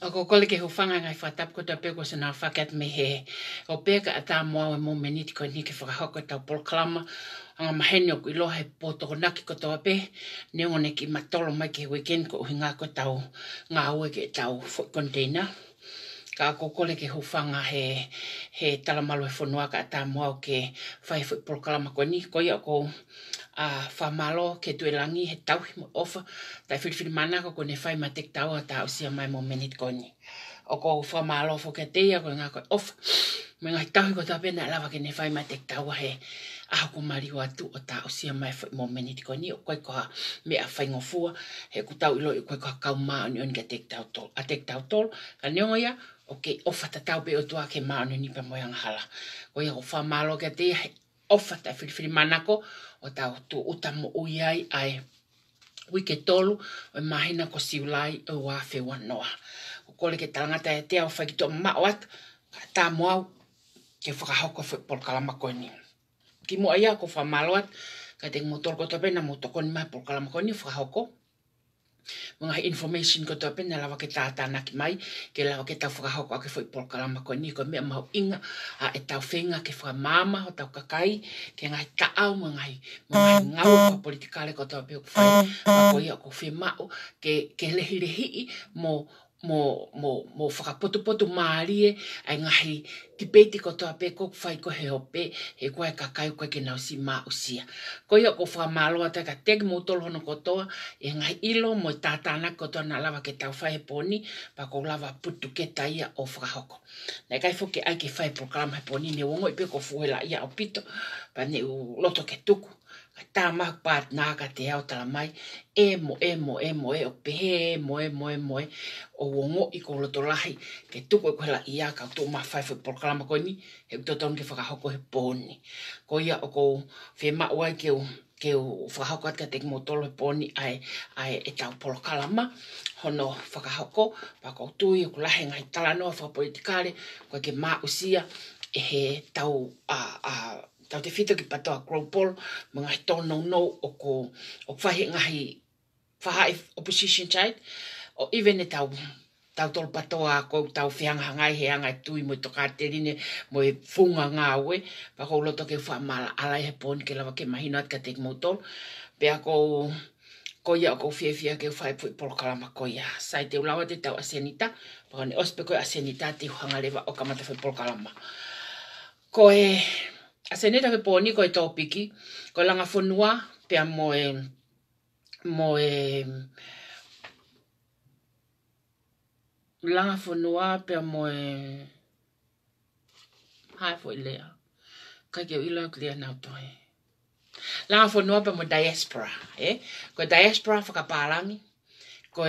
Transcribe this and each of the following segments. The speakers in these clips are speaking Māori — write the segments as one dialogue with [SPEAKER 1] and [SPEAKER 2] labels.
[SPEAKER 1] Ko kole ke hufanga ngai whatap ko ta peko sa na whakat me he. O peka a tā mua e mo meniti ko ni ke whakahoko tau polklama. Anga mahene o ilo he poto naki ko tau pe. Neone ki matolo mai ke weekend ko uhinga ko tau ngā ue ke tau foot container. Ka ko kole ke hufanga he talamalo e whanua ka a tā mua o ke whai foot polklama ko ni. Ko ia ko whamalo ke tuelangi he tau mo ofa. Tai whiwhiri mana ko ne whai ma tek tau a tā o sia mai mo menit ko ni. O ko whamalo fo ke teia ko ngā ko ofa. Me ngai tahi ko tā pena lawa ke ne whai ma tek tau a he aho ko mari watu o tā o sia mai mo menit ko ni. O koe ko ha mea whaingofua he ku tau ilo i koe ko ha kau maa ni on ke tek tau tol. A tek tau tol ka neongo ia o ke ofa ta tau pe o tua ke maa ni pa moyang hala. Ko ia ko whamalo ke teia he ofa tai whiwhiri mana ko o tau tu uta mo uiai ai wike tolu o mahina ko siulai o wafe wanoa. O kole ke talangata e te au whakito mawat ka tā moau ke whakahoko polkalama koe ni. Ki mua ia ko whamaloat ka te motor ko tope na motokoni mai polkalama koe ni whakahoko. Mga information ko tope na lawa ke tātana ki mai ke lawa ke tau whakahoko ake polkalama koe ni ko mea mau inga a e tau whenga ke whamama o tau kakai ke ngai taau mga ngau pa politikale ko tope o whai ko ia ko whemau ke lehi lehi mo whakapotu maarie ai ngahi debate ko toa pe ko whai ko he ope he koe kakai koe ke nau si maa usia. Ko ia ko whamaloa te ka tegi mo tolo hono kotoa e ngahi ilo mo tātana kotoa na lawa ke tau whai he poni pa ko lawa putu ke taia o whakahoko. Nei kai fuke ai ke whai programa he poni ne wongo i pe ko fuhela ia o pito pa ne u loto ke tuku. Tā mahu pāt nā ka te au tala mai e mo o pehe mo o wongo i ko loto lahi ke tuku e kohela ia ka tō ma whai foot polkalama koe ni he utoton ke whakahoko he pōni. Ko ia o ko whema uai ke u whakahoko at ka te motolo he pōni ai e tau polkalama hono whakahoko pa ko tui o ko lahi ngai tala noa whakapolitikare koe ke maa usia e he tau tau te whito ki patoa Cropol, mga hitono no o whahi ngahi whahai opposition side, o even e tau tol patoa ko tau whianga ngai he angai tui mo toka te rine mo e whunga ngā ue, pa ko loto ke whamala alai he pōni ke lawa ke mahina at ka te motol, pea ko ia o ko whiawhia ke whai pui polkalama ko ia. Sai te ulawa te tau asenita, pa ne ospe koe asenita te hangalewa o kamata whai polkalama. Ko asenita ke pōni ko e tōpiki, ko langa whanua, pia langa whanua, pia hai fo i lea. Kai keo ila klia nau toi. Langa whanua pia diaspora, ko diaspora whakaparangi, ko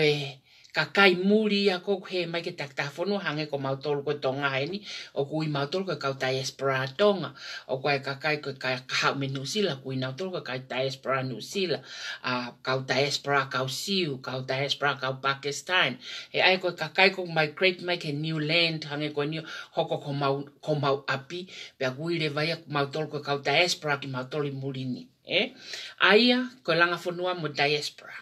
[SPEAKER 1] kakai muri a ko he mai ke tak tafono hange ko mautolo ko tonga heni o kui mautolo ko kau diaspora tonga o ko kakai ko ka ha menusila kui mautolo ko kai diaspora nusila a kau diaspora kau siu kau diaspora kau Pakistan e ai ko kakai ko migrate mai ke new land hange ko ni hoko ko mau api pe kui le vai mautolo ko kau diaspora ki mautolo murini aia ko langa fonua mo diaspora.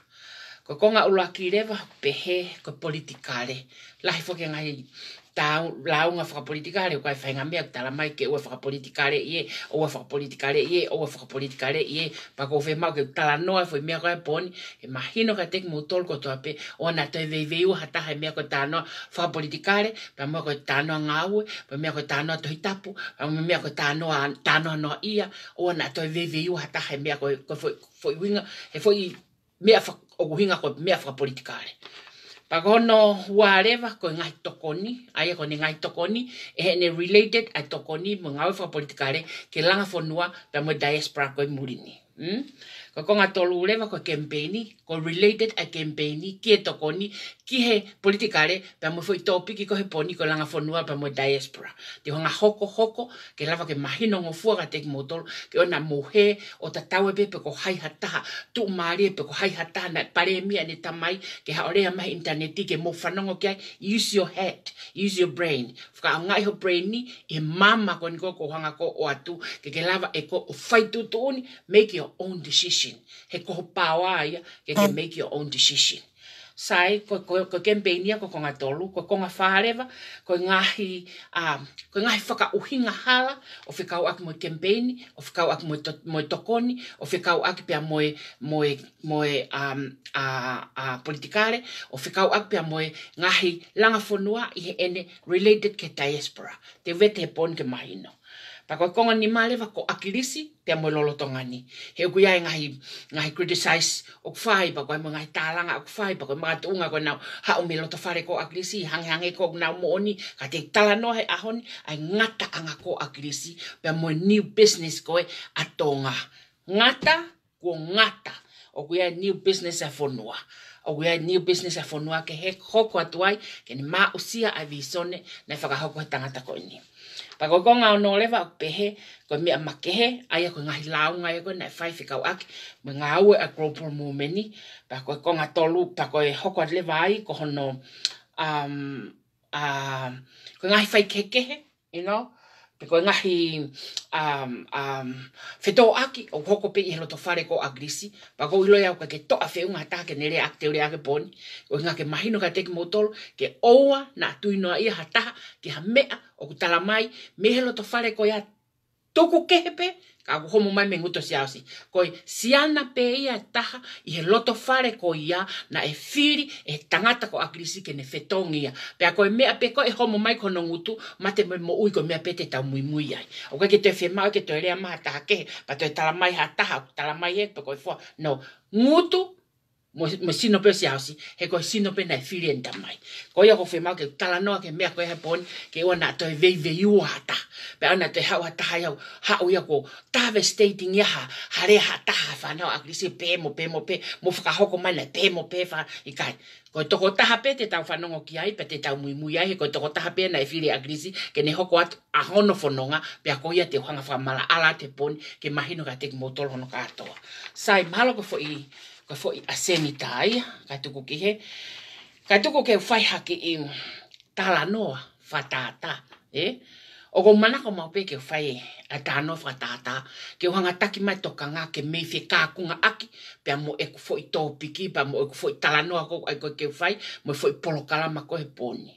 [SPEAKER 1] Ko konga ulaki rewa pehe ko politikare. Lahi foke ngai tau launga whakapolitikare ko ai whainga mea tala mai ke ua whakapolitikare ie, ua whakapolitikare ie, ua whakapolitikare ie, pa ko whemau ke tala noa fwoi mea koe poni, e mahino ka teki mutol ko toa pe, o na toi veiveiu hataha mea koe tānoa whakapolitikare, pa mea koe tānoa ngāue, pa mea koe tānoa tohitapu, pa mea koe tānoa noa ia, o na toi veiveiu hataha mea koe fwoi winga, he fwoi mea o kuhinga ko mea whakapolitikare. Pagono wharewa ko ngai tokoni, aia ko ngai tokoni, e ne related a tokoni mo ngau whakapolitikare ke langa whanua pa mo diaspora koe murini. Ko konga tolu urewa ko campaigni, ko related a campaigni, ki e tokoni, ki he politikare, pa mo fwoi topiki ko he poni ko langa whanua pa mo diaspora. Te honga hoko, ke lava ke mahino ngofua ka teki motolo, ke ona mohe o tatawe pe ko hai hataha, tu maari pe ko hai hataha na pare mia ne tamai, ke haorea mahi interneti ke mo whanongo kia, use your head, use your brain. Whaka ngai ho brain ni, e mama ko niko ko hanga ko o atu, ke lava e ko o whaitu tuuni, make your own decision. He koho pāwā ia, ke make your own decision. sai ko campaignia ko konga tolu ko konga wharewa ko ngahi whaka uhinga hala o whikau aki mo campaign o whikau aki mo tokoni o whikau aki pia mo politikare o whikau aki pia mo ngahi langa whanua i he ene related ke diaspora te wete he pon ke mahino. Pako konga ni malewa ko akilisi te mo lolotongani. He kuia ngahi criticize o kwhai pako e ngahi tālanga o kwhai pako mga tuunga ko nau hao me loto whare ko akilisi hange ko nau mooni ka te talanoa he ahoni ai ngata anga ko akilisi pe mo new business ko e atonga. Ngata ko ngata o kuia new business a whanua. O kuia new business a whanua ke he hoko atuai ke ni maa usia a visone na whakahoko he tangata ko ini. Pako konga o no lewa o pehe, ko mea makehe, aia ko ngahi launga e ko na whai whikau aki, me ngā aue a global movement, pako konga tolu, pako e hoko at lewa ai, ko hono, ko ngahi whai kekehe, you know, pako ngahi whetō aki, o hoko pe i he loto whare ko agrisi, pako ilo iau ka ke toa whiunga hata ke nere ak te ure ake poni, o ngā ke mahino ka teki motolo, ke oua na tuinoa ia hataha, ke ha mea, o kutala mai, me he loto whare ko ia tuku kehepe, ka ku homo mai me nguto siausi. Koi siana pe ia taha, i he loto whare ko ia, na e whiri, e tangata ko agrisi ke ne whetongi ia. Pea koe mea pe ko e homo mai kono ngutu, mate mo ui ko mea pe te tau mui mui ai. O kai ke te whemau ke te rea maha taha kehe, pa te tala mai ha taha, tala mai e, pe koe fua. No, ngutu, mo sino pe siausi, he koe sino pe nai whiri en tamai. Ko ia ko whemau ke tala noa ke mea koe he poni, ke ua na toi vei ua hata. Pe ana te hau hataha iau, hau ia ko devastating iaha, hare hataha whanau agrisi mo whakahoko mai nei mo wha i kai. Ko toko taha pe te tau whanongo ki ai, pe te tau mui ai, ko toko taha pe nei whiri agrisi, ke ne hoko atu a hono whanonga, pe a ko ia te whanga whamala ala te poni, ke mahino ka teki motolo hono ka atoa. Sai, mahalo ko fo i aseni tai, ka tuku ki he, ka tuku ke whai hake i tala noa, whatata, O ko mana ko mau pe ke whai a tāno whatata, ke uhanga taki mai toka ngā ke mei whi kākunga aki, pia mo e ku fo i tōpiki, pia mo e ku fo i tala noa ko ai ko ke whai, mo e fo i polokalama ko he poni,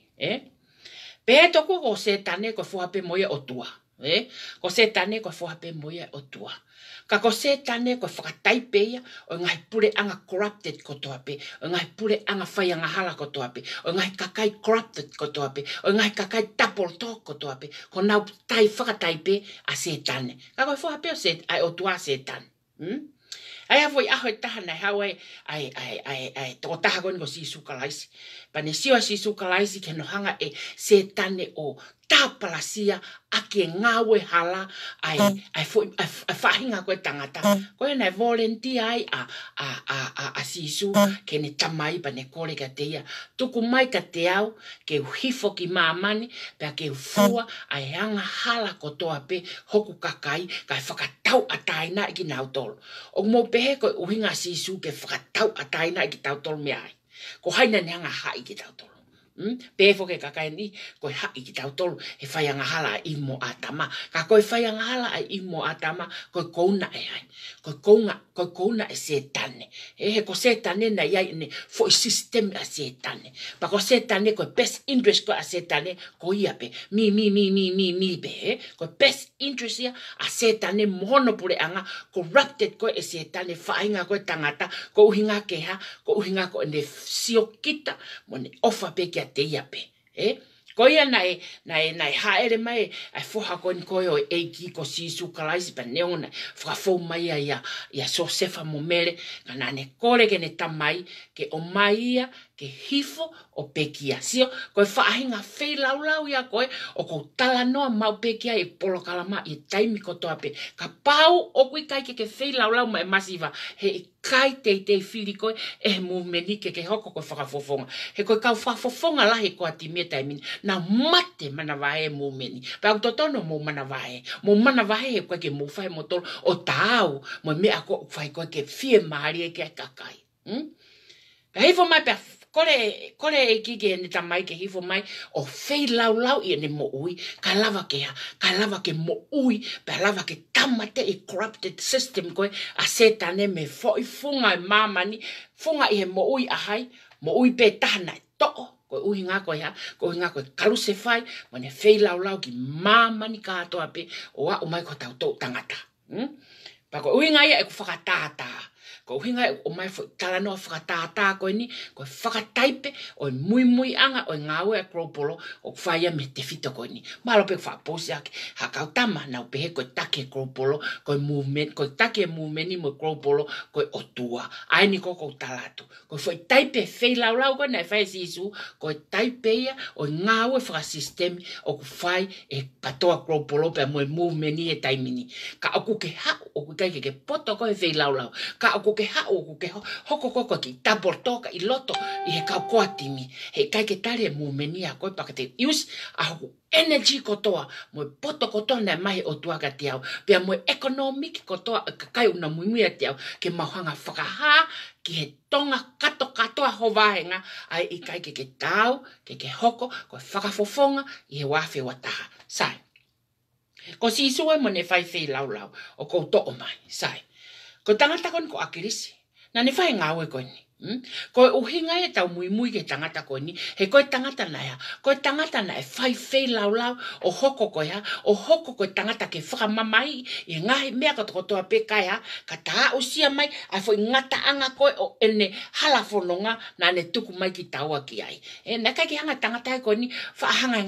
[SPEAKER 1] Pe e toko ko se tane ko fuhape moia o tua, Ko se tane ko fuhape moia o tua. Ka ko se tane ko whakataipe ia, o ngai pure anga corrupted ko toa pe, o ngai pure anga whai anga hala ko toa pe, o ngai kakai corrupted ko toa pe, o ngai kakai tapol talk ko toa pe, ko nau tai whakataipe a se tane. Ka ko fuhape o se, ai o tua se tane. Ai avoi aho e taha nei hau ai toko taha koni ko sisu kalaisi. Pane siwa sisu kalaisi ke no hanga e se tane o tāpalasia ake ngawe hala ai whahinga koe tangata. Koe nei volunteer ai a sisu ke ne tamai pa ne kore ka te ia. Tuku mai ka te au ke hifo ki mamani pea ke fua ai anga hala ko toa pe hoku kakai kai whakatau ataina ki nau tolo. O mo pehe koe uhinga sisu ke whakatau ataina ki tau tolo me ai. Ko haina ni anga hai ki tau tolo. Pefo ke kakai ni koe hai ki tau tolu he whaianga hala i mo atama. Ka koe whaianga hala i mo atama koe kouna e ai. Koe kouna e se tane. He ko se tane na iai ne fo i system a se tane. Pa ko se tane koe best interest ko a se tane ko ia pe. Mi pe. Koe best interest ia a se tane mohono pure anga corrupted ko e se tane whainga koe tangata ko uhinga keha ko uhinga ko ne sio kita mo ne ofa pe kia te ia pe, Ko ia nai haere mai ai foha ko ni koe o eiki ko sisu kalaisi pa neona whakafou mai ia so sefa mo mere ka nane kore ke ne tamai ke o mai ia ke hifo o pekia. Sio koe whaahinga whei laulau ia koe o ko tala noa mau pekia e polo kalama i taimi kotoa pe. Ka pau o kui kai ke whei laulau mai masiva he kai te whiri koe e movementi ke hoko koe whakafofonga. He koe kau whakafofonga lahi koa ti mea taimini na mate mana wahe movementi. Pau totono mo mana wahe. Mo mana wahe he koe ke mo whae mo tolo o tāu mo mea koe whae koe ke whie maari e ke kakai. Ka hifo mai pia kore e kike ne tamai ke hifo mai o whei laulau i ne mo ui ka lava ke mo ui pe lava ke tamate i corrupted system koe a setane me foi funga e mamani funga i he mo ui ahai mo ui pe tahana to'o. Ko uhi ngā koe ha, ko uhi ngā koe kaluse whai, mo ne whei lau ki mamani katoa pe, o a o mai ko tau tō tangata. Pa ko uhi ngā ia e ko whakatātā. Ko uhi ngā o mai talanoa whakatātā koe ni, ko whakataipe, o mui anga, o ngā ue a kropolo, o whaia me te whito koe ni. Mālo pe whakaposi ake, hakau tama, nau pehe koe take kropolo, koe movement, koe take movement ni mo kropolo, koe otua. Ai ni koko talatu. Koe whai taipe whei lau koe, nei whai sisu, koe taipe ia, o ngā ue whakasistemi, o ku whai e patoa kropolo, pe mo movement ni e taimini. Ka oku ke hau, oku kai ke poto koe whei lau. Ka oku ke hau, oku ke hoko koko ki tabortoka i loto, i he kau koatimi. He kai ke tare movement ni a koe pakate use, a hoku energy kotoa, mo poto kotoa nei mahi o tuaka tiau, pia mo economic kotoa, kai una muimia tiau, ke mauhanga whakaha, ki he tonga katoa hovahenga, ai i kai ke tau, ke hoko, ko whakafofonga, i he wafe wataha. Sai. Ko si isua mo ne whai whei lau, o kou to'o mai, sai. Ko tangata kon ko akirisi, na ne whai ngāwe koe ni. Ko uhinga e tau mui ke tangata koe ni, he koe tangata na ya, koe tangata na e whai lau, o hoko koe ha, o hoko koe tangata ke whakamamai, i ngahi mea kotoa pe kai ha, ka taa usia mai, ai fo ngata anga koe o ene halafononga, na ne tuku mai ki taua ki ai. E na kai ki hanga tangata e koe ni, whaahanga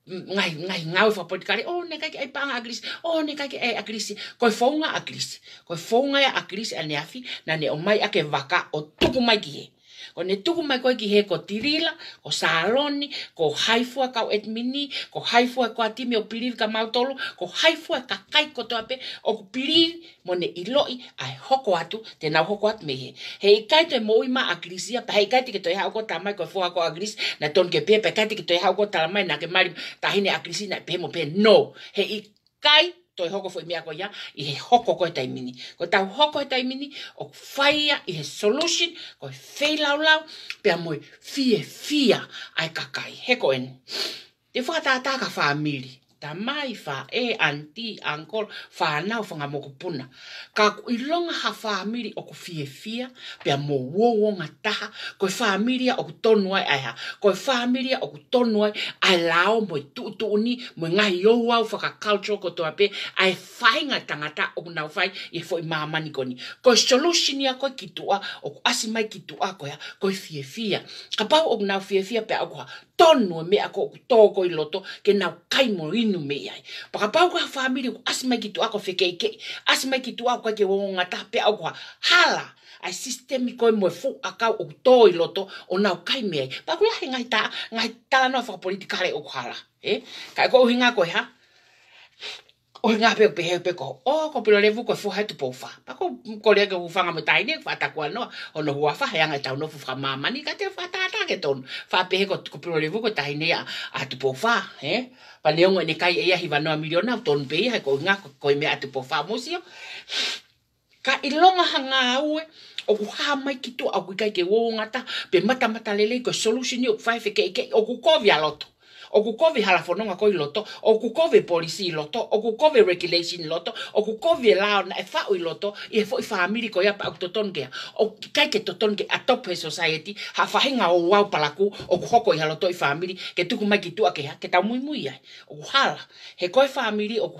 [SPEAKER 1] ngai ngau whapotikari, ne kai ki ai panga agrisi, ne kai ki ai agrisi, koe whaunga agrisi, koe whaunga ya agrisi ane afi, na ne o mai ake waka o tuku mai ki he. Ko ne tuku mai koe ki he ko tirila, ko saloni, ko haifua kau etmini, ko haifua ko atimi o piriri ka mautolo, ko haifua ka kai kotoa pe, o ku piriri mo ne iloi ai hoko atu, te nau hoko atu me he. He i kai te moi ma agrisia, pa hei kai te ke toi hau ko tamai koe fua ko agrisi, na ton ke pepe, kai te ke toi hau ko talamai, na ke mari tahine agrisi na pe mo pe, no. He i kai toi hoko fo i mea koe ia, i he hoko koe taimini. Ko tau hoko e taimini, o whaia i he solution, ko whei lau, pia moi fia ai kakai. Heko en. Te whakatata ka whaamiri. Ta mai wha e anti, ankol, whanau whanga moko puna. Ka ku ilonga ha whaamiri o ku fia, pia mo wonga taha, koe whaamiria o ku tonuai ai ha, koe whaamiria o ku tonuai ai lao mo tuuni, mo ngahi youau whaka culture ko toa pe, ai whainga tangata o ku nau whai i fo i maamani koni. Koe solution ia koe kitua, o ku asimai kitua koe, koe fia. Ka pau o ku nau fia pe au kua tonu me ako ku toko i loto, ke nau kaimo inu me ai. Paka pau ka whaamiri ku asimai kitua ko whekeike, asimai kitua ko ke wonga ta pe au kua hala, ai sistemi koe moe fu akau o tō i loto o nau kai mea. Pa kula he ngai tala noa whakapolitikare o kuhala. Kai ko uhi ngā koe ha? Uhi ngā peo pehe peko. Ko pilo revu koe fuha tu poufa. Pa ko lea ke ufanga mo taine, whatakua noa. Ono hua whaha yanga tau no fufa mamani, ka te whatata ke tonu. Wha pehe ko pilo revu ko taine a tu poufa. Pa neongo ne kai ea hiwa noa miliona, tonu pehe hai ko ngā koe mea a tu poufa musio. Ka ilonga hanga aue, o ku haa mai ki tu au kai ke wongata, pe mata lele ko solution o whai wheke o ku kovi a loto. O ku kovi halafononga ko i loto, o ku kovi policy i loto, o ku kovi regulation i loto, o ku kovi lao na e whao i loto, i he fo i whaamiri ko ia pa au totongea. O kai ke totonge a top society, ha whahinga o wau palaku, o ku hoko i haloto i whaamiri, ke tuku mai ki tua ke ha, ke tau mui ai. O ku hala, he koe whaamiri o ku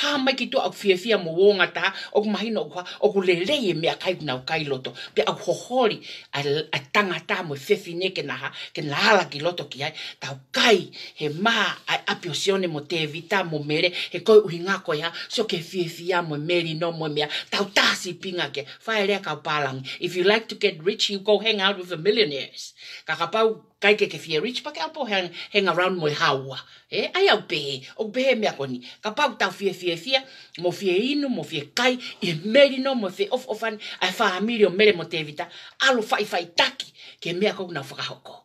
[SPEAKER 1] ha mai ki tua au fia mo wonga ta, o ku mahino o ku leleye mea kai kuna o kai loto, pe au hohori a tangata mo whewhine ke naha, ke nahala ki loto ki ai, tau kai, he maa ai apiosione mo te vita mo mere, he koe uhi ngā koe ha, so ke fia mo meri no mo mea, tau tāsi pinga ke, whae rea kau pālangi. If you like to get rich, you go hang out with the millionaires. Ka kapau kai ke fia rich, pa ke apo hang around mo haua. Ai au pehe, o pehe mea koni. Ka pau tau fia, mo fia inu, mo fia kai, i meri no, mo fia ofan, ai whaamiri o mere mo te vita, alo whai taki, ke mea kou na whakahoko.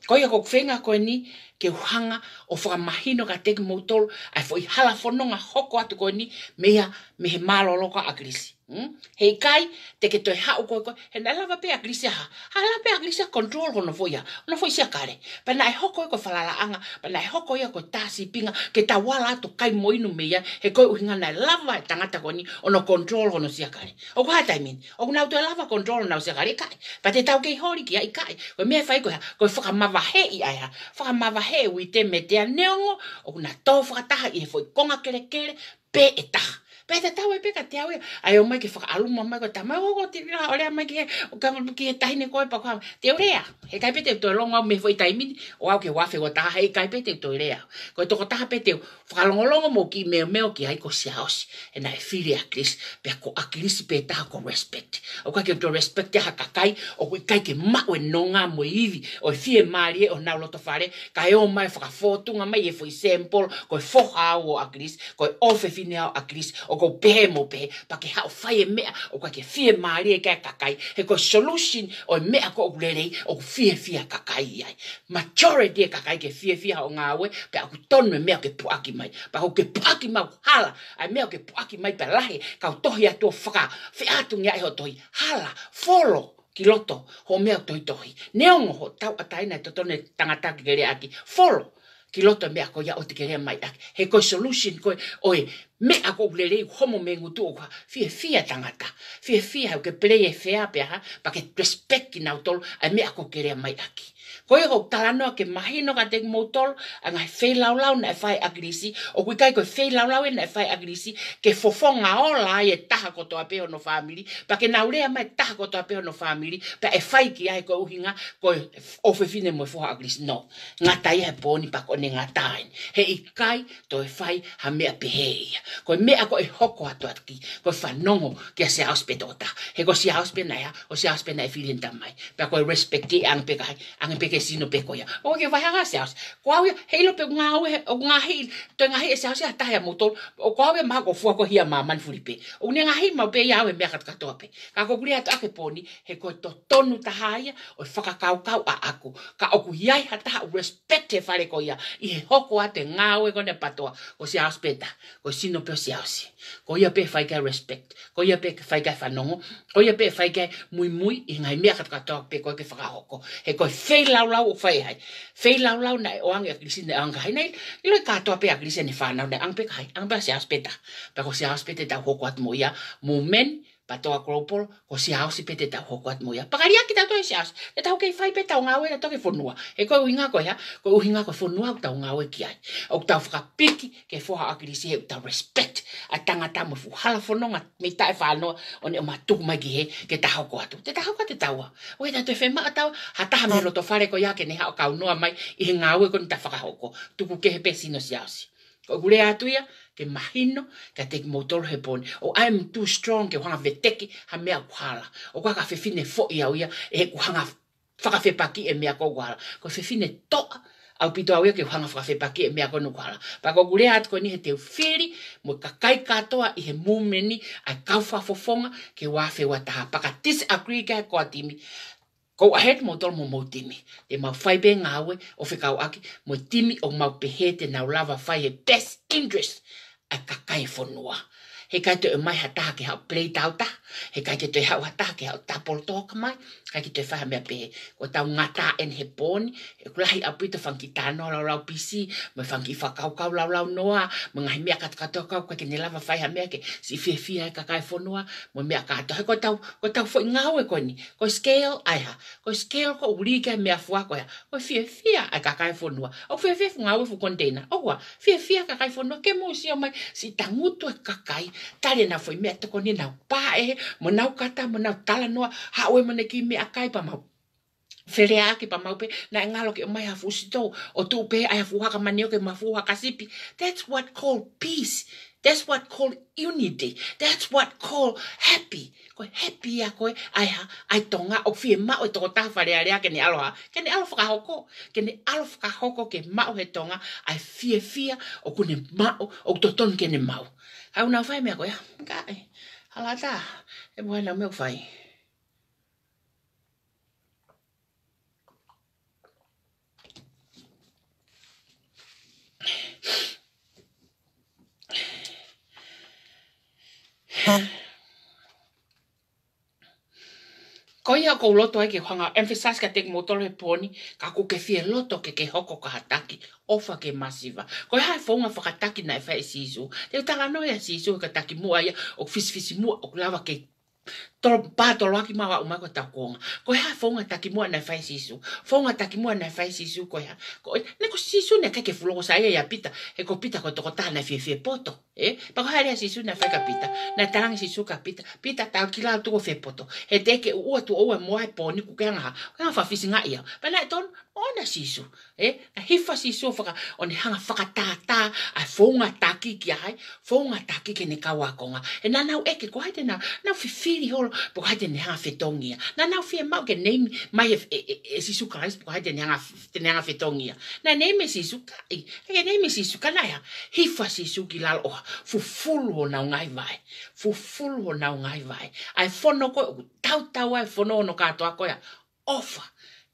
[SPEAKER 1] Koia kou whenga koe ni, ke uhanga o whakamahino ka teki mautolo ai fo I hala whanonga hoko atu koe ni mea me he maloloka a krisi. Hei kai, te ke toi hau koe koe, he nai lava pe a krisi ha. Ha lava pe a krisi control hono foia. Hono foi sia kare. Pa nai hoko koe whalalaanga, pa nai hoko ia koe tāsi pinga, ke ta wala atu kai moinu mea, he koe uhinga nai lava e tangata koe ni, ono control hono sia kare. O koe hatai min, o kunau toi lava control nau sia kare kai. Pa te tau kei hori ki ai kai. Koe mea whai koe ha, koe whakamavahe I ai ha. Whakamavahe ui te me te neongo, o kuna tō whakataha I he foi konga kere kere, pe e taha. Pe te tau e peka te au e, ai o mai ke whakaaluma mai ko tamai o te rira o rea mai ke o ka ki e tahine koe pa koe. Te o rea, he kai pete toi longa me foi taimini, o au ke wafe o taha he kai pete toi rea. Koe toko taha pete o whakalongolongo mo ki meo ki ai ko siaosi. E nai whiri a kris, pe ko a krisi pe taha ko respect. O ka ke to respect te haka kai, o kui kai ke mau e nonga mo iwi, o fie marie o nau loto whare, ka e o mai whakafotunga mai e foi sample, koe foha o a kris, koe ofe fine au a kris, o ko pehe mo pehe, pa ke hao whai e mea, o ka ke fie maari e kai kakai, he ko solution o mea ko ulerei, o fie kakai ai. Majority e kakai ke fie o ngā ue, pe aku tonu e mea ke puaki mai, pa ko ke puaki mau hala, ai mea ke puaki mai pe lahe, ka tohi atua whaka, whiatu ngia e ho tohi, hala, follow, ki loto, ho mea tohi. Neongo ho tau ataina e totone tangata ki kere aki, follow, ki loto mea ko ia o te kere mai aki. He koe solution koe, oe, mea ko ulerei homo me ngutu o kwa, fie tangata. Fie hau ke play e fea pea, pa ke respect ki nau tolu, ai mea ko kere mai aki. Koe ho talanoa ke mahino ka te mautolo, a ngai whei laulau na e whai agrisi, o kui kai koe whei laulau e na e whai agrisi, ke fofonga ola e taha kotoa peo no family, pa ke naurea mai taha kotoa peo no family, pa e whai ki ai koe uhinga, koe ofefine mo e foha agrisi. No, ngata ia he pōni pa kone ngatain. He I kai to e whai ha mea peheia. Koe mea koe hoko atu atuki, koe whanongo ki a se auspetota. He ko se auspena ia, o se auspena e whilenta mai. Pa koe respecti ang pekai, ang peke sino peko ia. O ke whaihanga se aus. Ko au ia, heilo pe ngā ue, o ngā hei, to ngā hei e se aus ia tahe a motol, o ko au ia maha ko fua ko hia maa manfuri pe. O ne ngā hei mau pe ia au e mea katoa pe. Ka ko kuri atu ake poni, he koe to tonu taha ia, o whakakau a aku. Ka oku iai ha taha u respect e whare ko ia, I he hoko ate ngā ue kone patoa, ko se aus peta, ko sino peo se ausi. Ko ia pe whai kai respect, ko ia pe whai kai whanongo, ko ia pe whai kai mui I ngai mea katoa pe koe ke whakahoko. He koe whei laulau o whai hai. Whei laulau na e oange a krisi ne anga hai nei, ilo I katoa pe a krisi ne whanau ne ang pe kai, ang pe se aus peta. Pa ko se aus peta tau hoko atu mo ia, mo men, pa toa kropol, ko si hausi pete tau hoko at moia. Pakaria ki tau toi si haus. E tau kei whai pe tau ngawe na toke whonua. E koe uhinga koe ha, koe uhinga koe whonua tau ngawe ki ai. O tau whakapiki ke whoha akirisi he tau respect. A tangata mo fuhala whononga me tae whanoa o ne o matuku mai ki he ke ta hoko atu. Te ta hoko te taua. O e tau te whema tau, ha taha me roto whare ko ia ke ne hao kaunua mai I he ngawe ko ni ta whakahoko. Tuku ke he pe sino si hausi. Ko gure atu ia, ke mahino, ka te motoro he poni. O I'm too strong, ke whanga veteki, ha mea kuhala. O kwa ka whewhine fo I au ia, e he kuhanga whakawhepaki e mea ko kuhala. Ko whewhine toa, au pito au ia ke whanga whakawhepaki e mea ko kuhala. Pa ko gure atu ko ni he te whiri, mo ka kai katoa I he mumeni, ai kau whafofonga, ke wafe wataha. Pa ka disagree ka ko atimi. Ko ahet mo tol mo timi. Te mau whai be ngāwe o whikau aki mo timi o mau pehe te nau lava whai he best interest a kakai whanua. He kai te mai hataha ke hau play tau ta. He kai te hau hataha ke hau tapol toka mai. Kai te whaha mea pehe. Ko tau ngata en he poni. E kulahi api te whanki tāno lau PC. Me whanki whakau lau noa. Me ngahi mea katakatoa kau. Kai ke ne lava whai ha mea ke si fia e kakai whanua. Mo mea katoa. He ko tau fwoi ngawe ko ni. Ko scale ai ha. Ko scale ko urika mea fua ko ya. Ko fia ai kakai whanua. O fia ngawe fu container. O wa fia kakai whanua. Ke mo si o mai si tangutu e kakai. Tare na foi mea toko ni nau pae, mo nau kata, mo nau tala noa, haue mo ne ki mea kai pa mau. Where aki pa mau pe, na e ngalo ke o mai hafu sito, o tu pe ai hafu haka manio ke mafu haka sipi. That's what called peace. That's what called unity. That's what called happy. Koe happy a koe, ai tonga, o fie mao e toko taha whare area ke ne aloha. Ke ne alo whakahoko. Ke ne alo whakahoko ke mao he tonga, ai fia, o kune mao, o toton ke ne mao. Hau nau whai mea koe, kai, halata, e mua nau meu whai. Ko ia ko loto ai ke hanga emphasize ka tek motore poni ka ko ke fie loto ke hoko ka hataki ofa ke masiva. Ko ia fonga whakataki na e sisu. Te utala no ia sisu ka taki mua ia o fisi mua o lava ke tolo aki mawa o mako takonga. Ko ia fonga taki mua na fai sisu. Fonga taki mua na fai sisu ko ia. Ko ne ko sisu ne ka ke fulo sa ia pita. E ko pita ko toko ta na fie poto. Pa ko ia sisu na fai ka pita. Na tarang sisu ka pita. Pita ta kila tu ko fe poto. E te ke ua tu o mo ai poni ku ke nga. Ka fa fisi nga ia. Pa na ton ona sisu. Na hifa sisu faka on hanga whakatata a fonga taki ki ai. Fonga taki ke ne kawakonga. E na nau eke ko haite na fifiri holo po haite ne hanga fetongia. Na nau fie mau ke name mai e sisu Christ po haite ne hanga fetongia. Na name sisu kai. Ke name sisu kanaya. Hifa sisu ki lalo oha. Fufulu ho nau ngai vai. Fufulu ho nau ngai vai. Ai fono ko tau ai fono no katoa ko ya. Ofa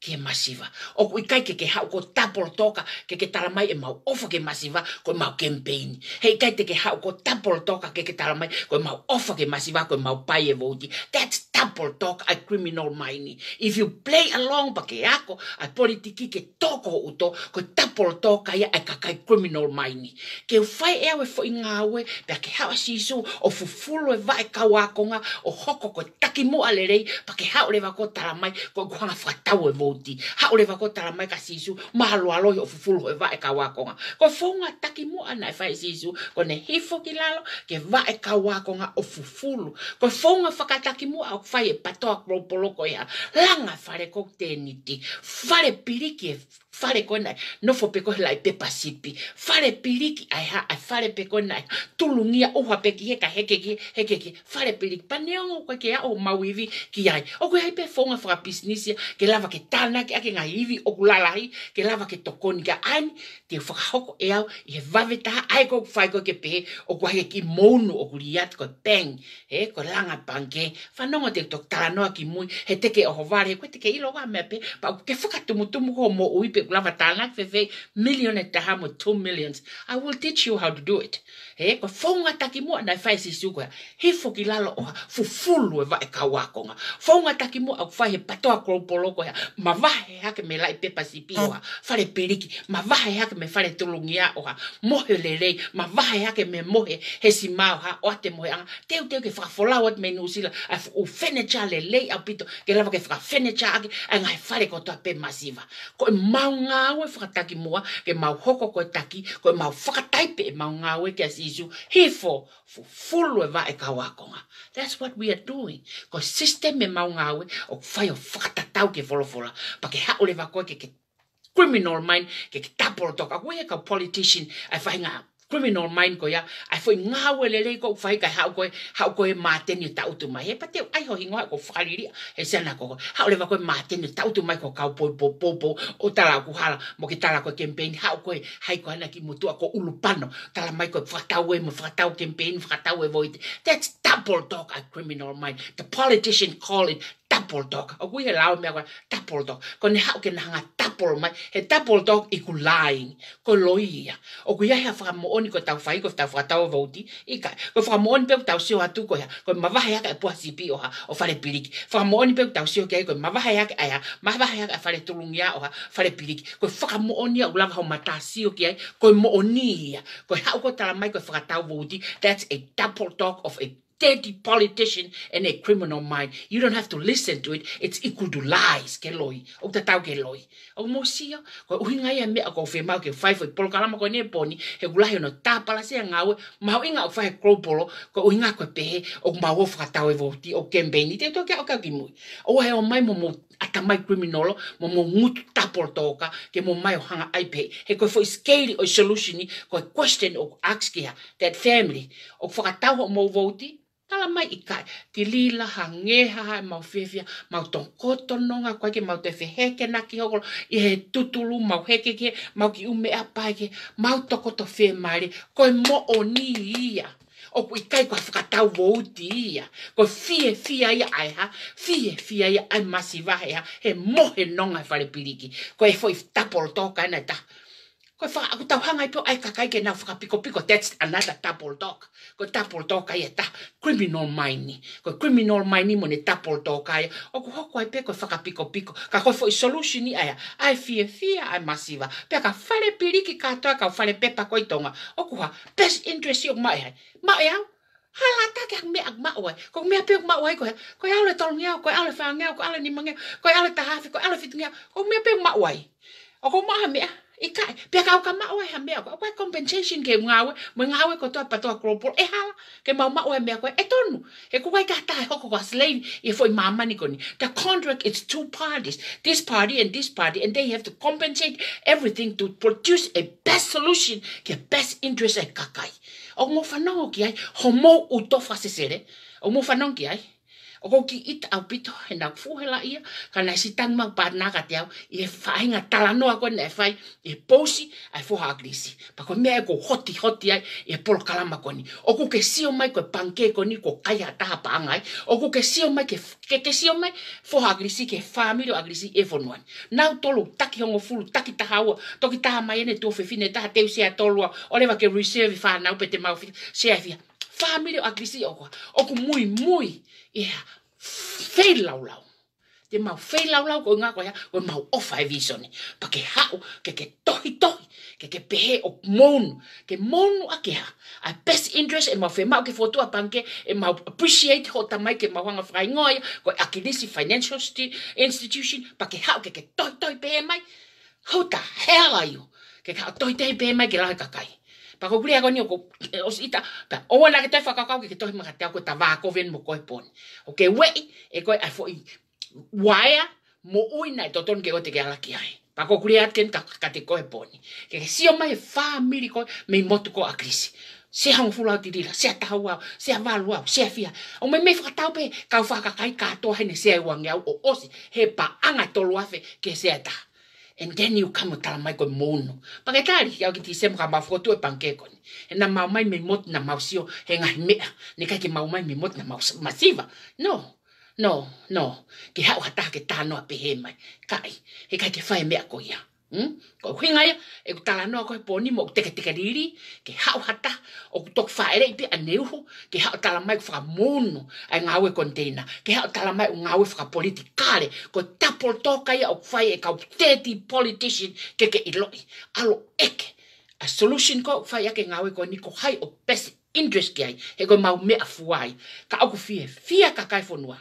[SPEAKER 1] ke masiva. O ku ikai ke hau ko tapol toka ke talamai e mau ofa ke masiva ko mau campaign. Hei kai te ke hau ko tapol toka ke talamai ko mau ofa ke masiva ko mau pai e voti. That's tapol talk a criminal mining. If you play along pa ke ako a politiki ke toko uto ko tapol toka ia a kakai criminal mining. Ke fai ewe fo ingawe pa ke hau sisu o fufulo e vai kawakonga o hoko ko takimu alerei pa ke hau lewa ko talamai ko kuhanga whakatau e voti. Hau lewa ko talamai ka sisu mahalo alo o fufulo e vai kawakonga. Ko fonga takimu ana e fai sisu ko ne hifo ki lalo ke vai kawakonga o fufulo. Ko fonga whakatakimu au fai e patoa kropoloko ia. Langa fare ko teniti. Fare piriki e fare ko nai. Nofo peko lai pepa sipi. Fare piriki ai ha ai fare peko nai. Tulungia uha peki hekeki. Fare piriki. Paneongo kwa ke o mauivi ki ai. O kwa pe fonga fra businessia ke lava ke tana ke ake ngaivi o kulalahi ke lava ke tokoni ka ani te whakahoko e au i he vaveta ai ko fai ko ke pehe o kwa he ki mounu o kuliat ko peng. Ko langa pange. Whanonga te tok talanoa ki mui he teke o hovare ko teke ilo wa mepe pa ke whakatumutumu ko mo uipe kulava tana fefe million e taha mo 2 millions. I will teach you how to do it. Ko fonga taki mua na fai si suko hifo ki lalo o fufulu e va e kawakonga. Fonga taki mua au fai he patoa kropoloko ya ma vahe hake me lai pepa sipi oha fare piriki ma vahe hake me fare tulungia oha mohe lelei ma vahe hake me mohe he si mau ha o te mohe anga teu ke whakafolau at me nusila a u fenecha lelei au pito ke lava ke whakafenecha ake a ngai fare ko toa pe masiva ko e mau ngāwe whakataki mua ke mau hoko ko e taki ko e mau whakataipe e mau ngāwe ke asisu hifo fulu e va e kawakonga. That's what we are doing. Ko system me mau ngāwe o whai o whakatatau ke wholofola pa ke haole wako ke criminal mind ke taporo toka koe ka politician ai whai ngā criminal mind ko ya ai foi ngawe lele ko fai ka hau ko mateni ta utu mai he pate ai ho hinga ko faliri he sana ko hau le va ko mateni ta utu mai ko ka po o tala ku hala mo ki tala ko campaign hau ko hai ko ana ki mutu ko ulupano tala mai ko fatau campaign fatau void. That's double talk a criminal mind. The politician call it double talk. O kui he lau mea koe double talk. Ko ne hau ke nanga double mai. He double talk i ku lying. Ko loia. O kui hea whakamooni ko tau whai ko tau whakatau vauti. Ika. Ko whakamooni peu tau sio atu ko hea. Ko mawahe haka e pua sipi oha o whare piriki. Whakamooni peu tau sio kei ko mawahe haka aya. Mawahe haka e whare tulungia oha whare piriki. Ko whakamooni au lava hau mata sio kei. Ko mooni ia. Ko hau ko tala mai ko whakatau vauti. That's a double talk of a dirty politician and a criminal mind. You don't have to listen to it. It's equal to lies. Ke loi. O ta tau ke loi. O mo sia. Ko uhinga ia mea ko whemau ke whai fo i polokalama ko ne poni. He gulahi no tāpala sea ngawe. Mau inga o whai kropolo. Ko uhinga ko pehe. O mau o whakatau e voti. O kembeni. Te toke o kau ki mui. O he o mai mo atamai criminolo. Mo ngutu tapor toka. Ke mo mai o hanga aipe. He ko fo i scary o solutioni. Ko question o ask kia. That family. O whakatau o mo voti. Tala mai i kai, ti lila hangeha hai mau whiwhia, mau tongkoto nonga, koe ke mau te whiheke na ki hokolo, i he tutulu, mau heke ke, mau ki ume apai ke, mau tokoto whimaire, koe mo o ni ia. O kui kai koe whakatau vouti ia. Koe whia ia ai ha, whia ia ai masivahe ha, he mohe nonga whare piriki. Koe foi tapolo toka ena ta. Ko fa aku tau hanga ipo ai kakai ke na fa piko piko, that's another double talk. Ko double talk ai ta criminal mind. Ko criminal mind mo ne double talk ai. O ko hoko ai pe ko fa piko piko. Ka ko fo solution ni ai. Ai fia ai masiva. Pe ka fale piriki ka to ka fale pepa ko itonga. O ko best interest yo mai ai. Mai au. Hala ta ke me ak ma oi. Ko me pe ma oi ko. Ko ale tol ngau, ko ale fa ngau, ko ale ni mangau, ko ale ta hafi, ko ale fit ngau. Ko me pe ma oi. O ko ma me ikai pe ka ka ma oi ha me ko compensation ke ngawe ko to pato kropo e hala ke ma oi me ko e tonu e ko ka ta ho ko slave e foi mama ni koni the contract it's two parties, this party and they have to compensate everything to produce a best solution ke best interest e kakai o mo fanong ki ai ho mo uto fasesere o mo fanong ki ai o ko ki ita au pito e na fuhela ia kana si tang mang pa na ka tiao e fai nga tala no ko ne fai e posi ai fo agrisi pa ko me ko hoti ai e por kalama ko ni o ko ke sio mai ko panke ko ni ko kaya ta pa ngai o ko ke sio mai ke sio mai fo agrisi ke family agrisi e fo noan na tolu taki hongo fulu taki ta hawa to ki ta mai ne to fe fine ta te se tolu o le va ke reserve fa na pete mau se afia family agrisi o ko muy yeah, fei lau. Te mau fei lau ko ngā ko ya, ko mau ofa e visone. Pa ke hao, ke tohi, ke pehe o monu. Ke monu a ke ha. A best interest e mau fe mau ke fotua panke, e mau appreciate ho tamai ke mau hanga whai ngoia, ko akilisi financial institution, pa ke hao ke tohi pehe mai. How the hell are you? Ke hao tohi pehe mai ke lahi kakai. Pa ko kulia ko ni ko osita pa o na ke te whakakau ke tohi maka te ako ta wā ko ven mo koe poni. O ke wei e koe ai fo i waia mo ui nai toton ke o te ke alaki ai. Pa ko kulia atken ka te koe poni. Ke sio mai family koe me motu ko a krisi. Se hang fula ti dira, se tau au, se valu au, se fia. O me whakatau pe ka whakakai ka toa hene se wangi au o osi he pa anga tolu afe ke se ta. And then you come with my good mono. Paketari, ya ki tisem ka mafoto e pankekon. E na mau mai me mot na mausio he ngai mea. Ni kai ki mau mai me mot na masiva. No. Ki hau hata ke tano a pehe mai. Kai, he kai ke whae mea ko ia. Ko hinga ia, e ku tala noa koe poni mo teke riri, ke hau hata, o ku tok whaere i pe aneuho, ke hau tala mai ku whakamono ai ngawe container, ke hau tala mai u ngawe whakapolitikare, ko tapol toka ia o whae e kau teti politician ke iloi. Alo eke, a solution ko whae ake ngawe ko ni ko hai o best interest ki ai, he ko mau mea fuai, ka au ku fia kakai fonua.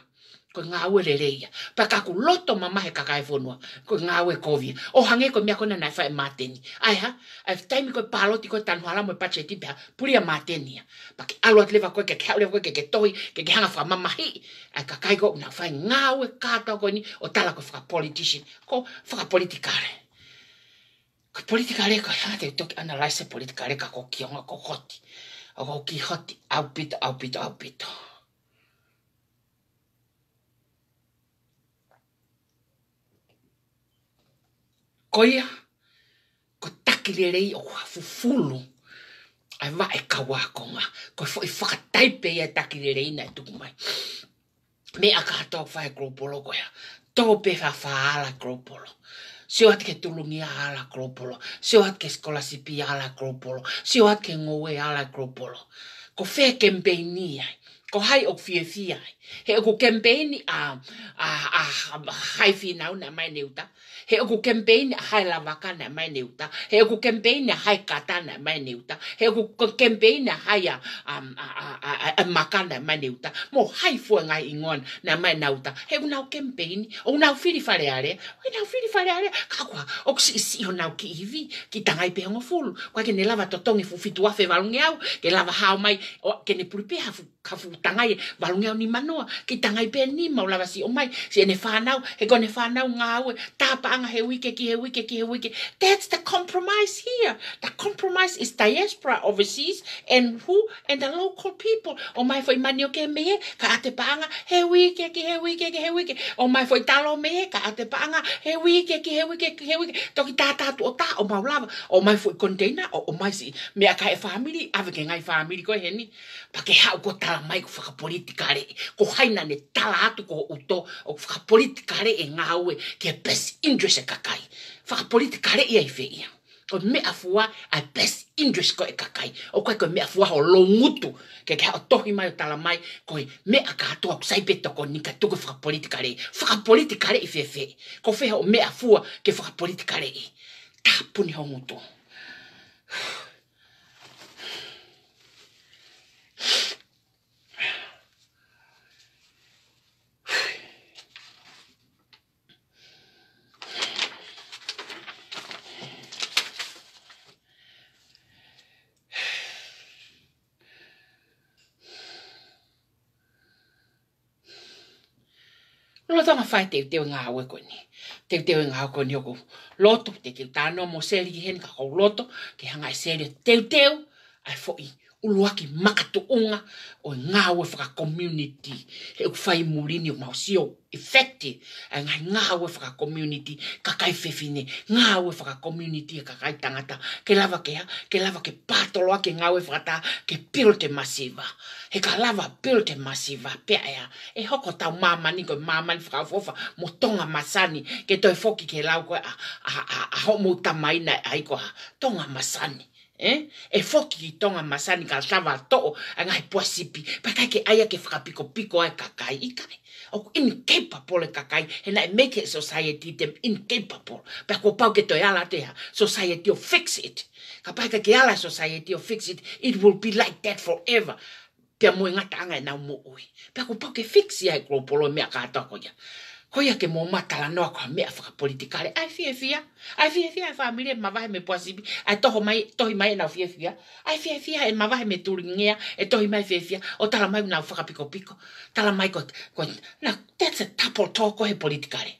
[SPEAKER 1] Ko ngawe rereia. Pa ka ku loto mamahe kakai fonua. Ko ngawe COVID. O hange ko mea kona nai whae mateni. Ai ha? Ai taimi ko paloti ko tanuhala mo pache tipe ha. Puria matenia. Pa ki aluat lewa koe ke kehau lewa koe ke tohi. Ke hanga wha mamahi. Ai kakai ko na whae ngawe kata ko ni. O tala ko whaka politician. Ko whaka politikare. Ko politikare ko hanga te toki analyse politikare ka ko kionga ko hoti. O ko ki hoti. Au pito. Koia, ko takirerei o hafufulu. Ai wa e kawakonga. Ko fo i whakataipe ia takirerei na e tuku mai. Me a kato whae kropolo koia. Tō pe whaala kropolo. Sio at ke tulungi ala kropolo. Sio at ke skolasipi ala kropolo. Sio at ke ngoe ala kropolo. Ko whea kempeini ai. Ko hai o fia ai. He o ko kempeini a hai finau na mai neuta. He o ko campaign hai lavaka na mai neuta. He o ko campaign hai kata na mai neuta. He o ko campaign hai a maka na mai neuta. Mo hai fua ngai ingon na mai nauta. He o nau campaign. O nau whiri whare are. O nau whiri whare are. Kakua. O si o nau ki iwi. Ki tangai pe hongo fulu. Kwa ke ne lava totongi fufitu afe valungi au. Ke lava hao mai. Ke ne puripe hafu tangai valungi au ni manoa. Ki tangai pe ni mau lava si o mai. Si ene whanau. He ko ne whanau ngāwe. Tāpa he wike. That's the compromise here. The compromise is diaspora overseas and who? And the local people. O mai foi manio ke me ka ate paanga he wike. O mai foi talo me ka ate paanga he wike. Toki tātātu o tā o maulava. O mai foi container o mai si me a kai family ave ke ngai family ko heni. Pa ke hau ko tala mai ko whakapolitikare. Ko haina ne tala atu ko uto o whakapolitikare e ngawe ke best interest e kakai. Whakapolitikare ia i whia. Ko mea fua ai best interest ko e kakai. O koe mea fua ho longutu. Ke hao tohi mai o tala mai. Koe mea ka atua ku saipeto ko nika tuku whakapolitikare. Whakapolitikare I fefe. Ko wheha o mea fua ke whakapolitikare I. Tāpuni ho ngutu. Lo tonga fai te ngā aue koe ni. Te ngā koe ni oku loto, te tāno mo seri ki hen ka kou loto, ke hanga I seri teu, ai foi uluaki makatu unga o ngā aue whaka community. He uku whai murini o mausio effective. Ai ngā aue whaka community, kakai whewhine, ngā aue whaka community, kakai tangata, ke lava ke pātoloa ke ngā aue whakata, ke pilte masiva. He ka lava pilte masiva, pea ea, e hoko tau mamani koe mamani whakafofa, mo tonga masani, ke toi foki ke lau koe a homo tamaina ai koe, tonga masani. E foki ki tonga masani ka lava to'o, a ngai puasipi, pa kai ke aia ke whakapiko ai kakai ikai. O incapable kakai, and I make it society them incapable. Pa ko pau ke toi ala te ha, society will fix it. Ka pai ke ala society will fix it, it will be like that forever. Pia mo ngata anga na mo ui. Pa ko pau ke fix ya global mea ka ta ko ya. Ko ya ke mo matala no ko mea whakapolitikare. Ai fia. Ai family mavahe me puasipi. Ai tohi mai na fia. Ai fia e mavahe me turingea e tohi mai fia. O tala mai na whakapiko. Tala mai ko na that's a tapo talk he politikare.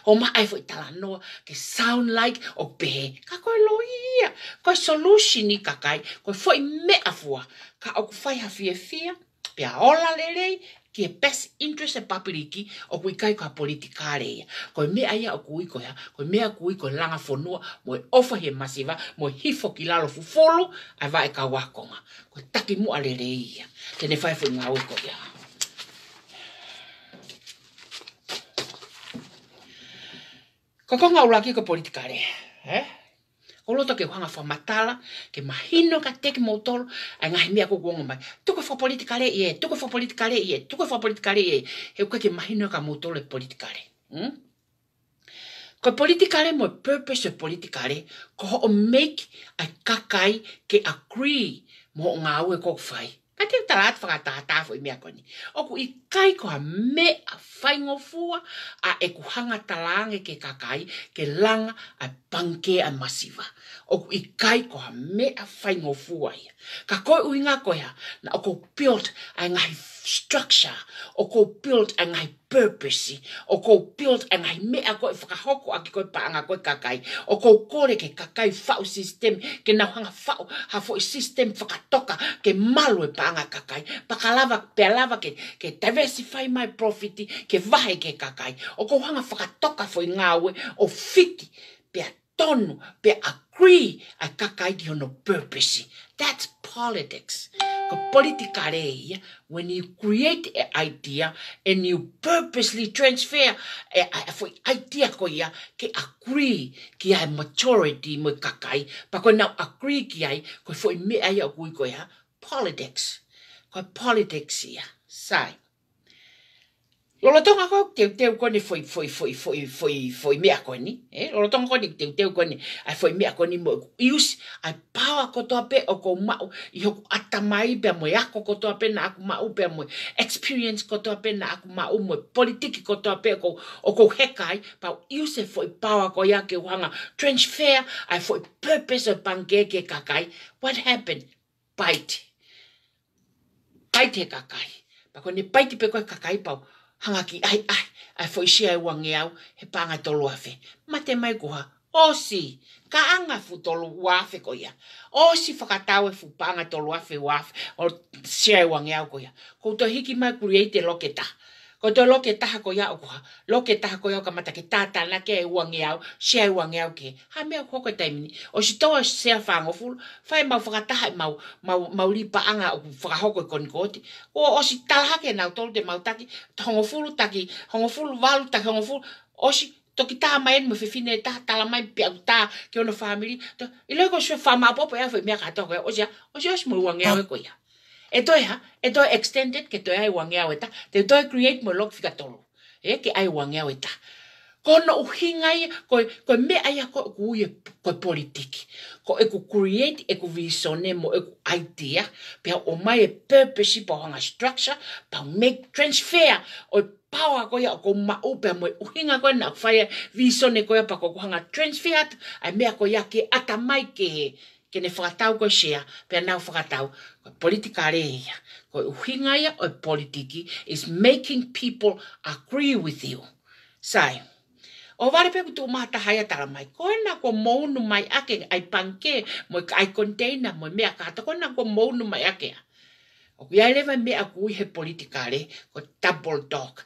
[SPEAKER 1] O ma ai foi tala no ke sound like o pe. Ka ko loia. Ko solution ni kakai. Ko foi me afua. Ka o fai ha fia. Pia ola lelei. Ki best interest e papiriki o kui kai ka politikare. Ko me aia o kui ko ya, ko me a kui ko langa fonua mo ofa he masiva, mo hifo ki lalo fufolo, ai vai ka wakonga. Ko taki mu alereia. Tene fai fo ngau ko ya. Ko konga ulaki ko politikare, O loto ke whanga whamatala, ke mahino ka teki mautoro, ai ngahi mea ko kuonga mai. Tuko wha politikare ie. He uka ke mahino ka mautoro e politikare. Ko politikare mo purpose e politikare, ko ho o make ai kakai ke agree mo ngā ue kok whai. Ka te tarat whakatata fo I mea koni. Oku I kai ko ha me a whaingofua a e kuhanga talange ke kakai ke langa a panke a masiva. Oku I kai ko ha me a whaingofua ia. Ka koe uinga koe ha na oku build a ngai structure. Oku build a ngai purpose. Oku build a ngai mea koe whakahoko a ki koe paanga koe kakai. Oku kore ke kakai whau system ke nau hanga whau ha fo system whakatoka ke malu e paanga kakai. Pakalava, pealava ke diversify my profit ke vahe ke kakai. Oku hanga whakatoka fo I ngawe o fiki pea tonu, pea agree a kakai ki hono purpose. That's politics. Ko politikare, when you create an idea and you purposely transfer for idea ko ia ke agree ki ai majority mo kakai, pa ko now agree ki ai ko foi me ai o kui ko ia politics. Ko politics ia sai. Lolo tonga ko teu ko ni foi mea ko ni. Lolo tonga ko ni teu ko ni ai foi mea ko ni mo use ai power ko to pe o ko mau I ho atamai pe mo yako ko to pe na aku mau pe mo experience ko to pe na aku mau mo politiki ko to pe ko o ko hekai pa use foi power ko ya ke wanga transfer ai foi purpose of pankeke kakai. What happened? Bite kakai. Pa ko ni bite pe ko kakai pa hangaki ai foi sia e wangi au he panga tolu afe. Mate mai kuha osi ka anga fu tolu wafe ko ia. Osi whakatau e fu panga tolu afe wafe o sia e wangi au ko ia. Ko to hiki mai create loketa. Ko to loketa ko ia o kuha. Loketa ko ia ka mata ke tata na ke e wangi au sia e wangi au ke. Ha mea koko taimini. O si toa sia whango fulu. Whai mau whakataha mau lipa anga o whakahoko koni koti. O si talahake nau tolu te mau taki. Hongo fulu walu taki hongo fulu. O si toki tā mai mo fefine tā tala mai pia tā ke ono family to ile ko se fama popo ya fe mia ka to o sia mo wangea ko ya e to extended ke to ai wangea weta te to create mo lok fika tolo ke ai wangea weta kono uhingai ko me ai ko ko politiki ko e ku create e ku visione mo e ku idea pe o mai purpose po hanga structure pa make transfer o power ko ya ko ma upe mo uhinga ko na fire visione ko ya pa ko hanga transfer ai me ko ya ke ata mai ke ne whakatau ko share pe na whakatau ko politika reia ko uhinga ya o politiki is making people agree with you sai o vare pe tu mata haya tala mai ko na ko mounu mai ake ai panke mo ai container mo me aka to ko na ko mounu mai ake o ya leva me aku he politikale ko double talk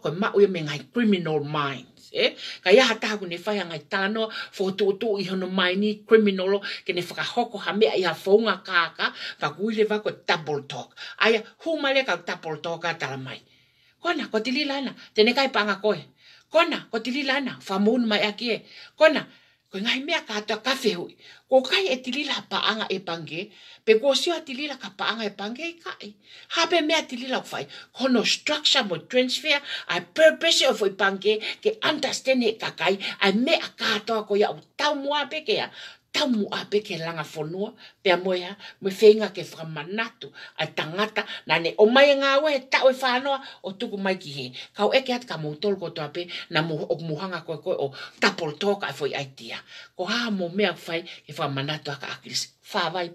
[SPEAKER 1] ko ma u me ngai criminal minds ka ya hata ku ne fa ya ngai tano fo tu I hono mai ni criminal ke ne fa hoko ha me ya fonga kaka fa ku leva ko double talk aya hu male ka double talk tala mai ko na ko tililana tene kai panga ko kona ko tililana famun mai akie kona ko ngai mea ka to kafe hui ko kai e tilila paanga e pange pe ko sio tilila ka paanga e pange kai habe mea tilila fai kono structure mo transfer I purpose of e pange ke understand e kakai I mea ka to ko ya tau mua pe ke ya tamu ape ke langa fonua pe moya me feinga ke framanatu a tangata na ne o mai nga we ta o fanoa o tuku mai ki he ka o eke at ka mo tol ko to ape na mo o muhanga ko o tapol toka foi aitia ko ha mo me fai e framanatu aka akris fa vai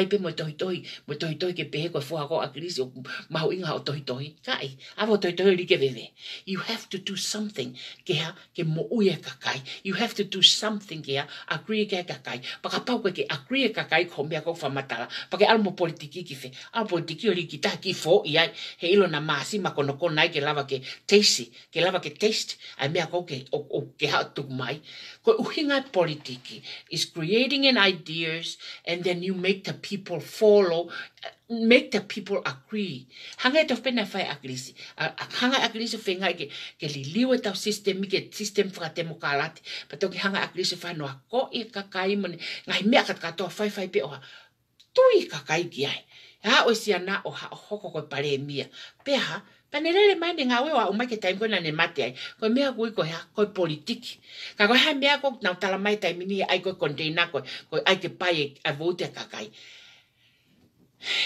[SPEAKER 1] pe mo toi ke pe ko fo ko akris o ma inga o toi kai avo toi li ke veve you have to do something ke mo uye kakai you have to do something ke agree ke kakai paka pau ke agree kakai ko me ko fa matala paka almo politiki ki fe al politiki ri ki ta ki fo ia he ilo na masi ma kono nai ke lava ke taste ai me ko ke o ke ha tu mai ko uhinga politiki is creating an ideas and then you make the people follow make the people agree hanga to pena fai agree hanga agree so fenga ke liwe ta system fra demokrati pato ki hanga agree so fa no ko e kakai mon ngai me ka to fai pe o tui kakai ki ai ha o sia na o hoko ko pare mia pe ha panelele mande ngawe wa umake time ko na ne mate ai ko me ko ha ko politiki ka ko ha me ko na tala mai time ni ai ko container ko ai ke pai a vote kakai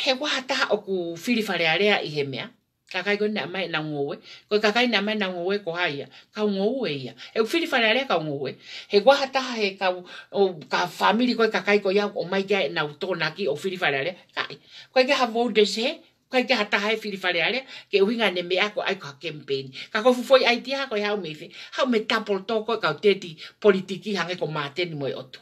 [SPEAKER 1] he wata o ku filifare area I he mea kakai ko na mai na ngowe ko kakai na mai na ngowe ko haya ka ngowe ya e filifare area ka ngowe he wata he ka o ka family ko kakai ko ya o mai ga na to na ki o filifare area kai ko ke ha vote se kai ke hata hai filifare area ke winga ne me ako ai ka campaign ka ko foi idea ko ha me fe ha me tapol to ko ka teti politiki hange ko maten mo oto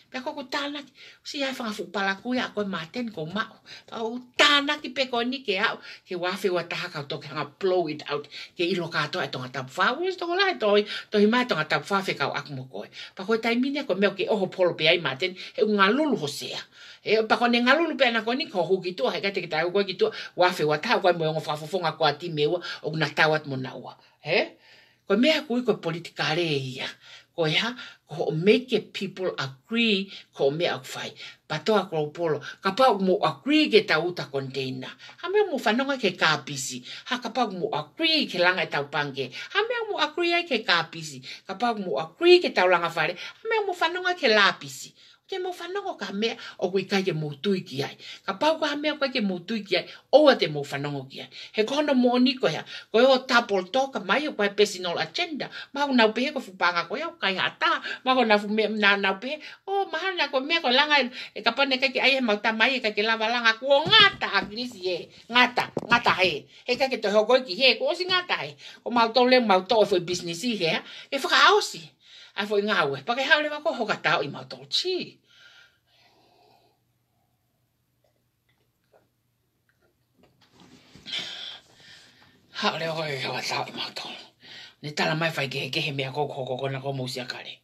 [SPEAKER 1] pe ko tala si ai fa fu pala ku ya ko maten ko ma o tana ki pe ko ni ke au ke wa fe wa ta ka to ka blow it out ke ilo ka to ta fa wis to la to hi ma ta fa fe ka ak mo ko pa ko tai mine ko me ke o polo pe ai maten e nga lulu ho sea e pa ko ne nga lulu pe na ko ni ko hu ki to ha ka te ta ko ki to wa fe wa ta ko mo ngo fa fo nga ko ati me o na ta wat mo na wa he ko me ku ko politika re ya ko ya ko make people agree ko me ak fai pato ko polo kapa mo agree ke ta uta container ha me mo fanonga ke kapisi ha kapa mo agree ke langa ta pange ha me mo agree ke kapisi kapa mo agree ke ta langa fare ha me mo fanonga ke lapisi ke mo fanongo ka me o ku ka ke mo tui ki ai ka pa ka me ko ke mo tui ki ai o te mo fanongo ki ai he kono mo ni ko ya ko o tapol to ka mai ko personal agenda ma na pe ko fu panga ko ya ka ya ta ma ko na fu me na pe o ma na ko me ko langa e ka pa ne ka ki ai ma ta mai ka ke lava langa ko ngata agrisi e ngata he ka ke to ho ko ki he ko si ngata he o ma to le ma to fo business he e fa ka ausi a foi ngawe pa ke haule va ko hoka ta I ma to chi haule ho e wa ta I ma to ni tala mai fai ke he me ko na ko mo sia kare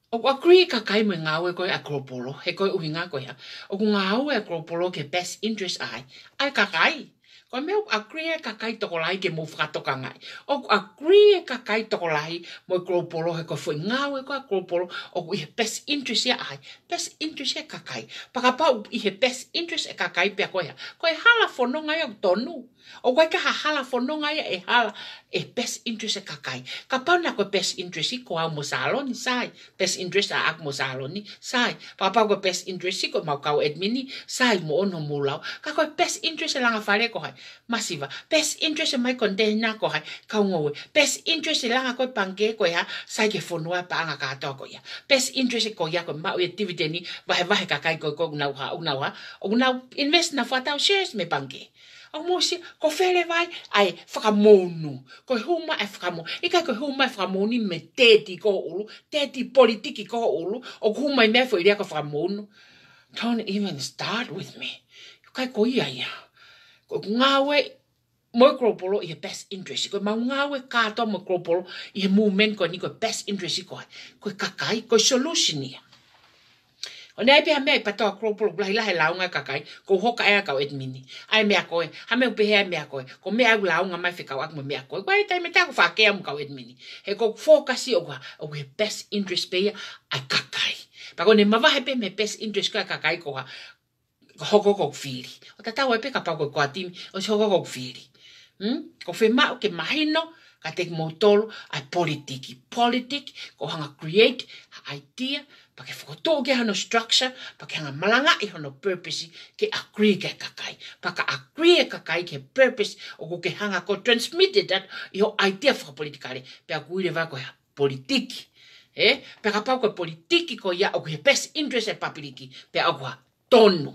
[SPEAKER 1] O agree ka kai mo ngawe ko akropolo he ko uhinga ko ya o ngawe akropolo ke best interest ai ka kai ko me agree ka kai to ko lai ke mo frato ka ngai o agree ka kai to ko lai mo akropolo he ko foi ngawe ko akropolo o i best interest ya ai best interest ya ka kai pa ka pa i he best interest ka kai pe ko ya ko hala fo no ngai o tonu o wai ka hala fo no ngai e hala e best interest ka kai ka pa na ko best interest ko a mo salon sai best interest a ak mo salon ni sai pa pa ko best interest ko mau ka admini sai mo ono mo lao ka ko best interest la nga fare ko hai masiva best interest mai condena ko hai ka ngo best interest la nga ko pange ko ya sai ke fo no pa nga ka to ko ya best interest ko ya ko ma we dividend ni va ka kai ko na o na invest na fa shares me pange o mosi ko fere vai ai whakamonu ko huma e whakamo ika ko huma e whakamoni me teti ko ulu teti politiki ko ulu o huma i mea fo iria ko whakamonu don't even start with me kai ko ia ia ko ngawe mo kropolo i best interest ko ma ngawe ka to mo kropolo i movement ko ni ko best interest ko kakai ko solution ia o nei pe me pa to kropolo blai la la nga kakai ko hoka e ka admini ai me ko ha me pe he me ko me au la nga mai fika ak me ko ai tai me ta ko fa ke am ka admini he ko focus o best interest pe ai kakai pa ko ne ma va he pe me best interest ka kakai ko hoko ko fili o tata wa pe ka pa ko atim o hoko ko fili ko fe ma ke mahino ka tek motolo ai politik ko hanga create idea pa ke foto ke hano structure pa ke hanga malanga I hano purpose ke agree ke kakai pa ka agree kakai ke purpose o ke hanga ko transmitted that yo idea for politikale pe akuire va ko politik pe ka pa ko politiki ko ya o ke best interest e papiliki pe agua tonu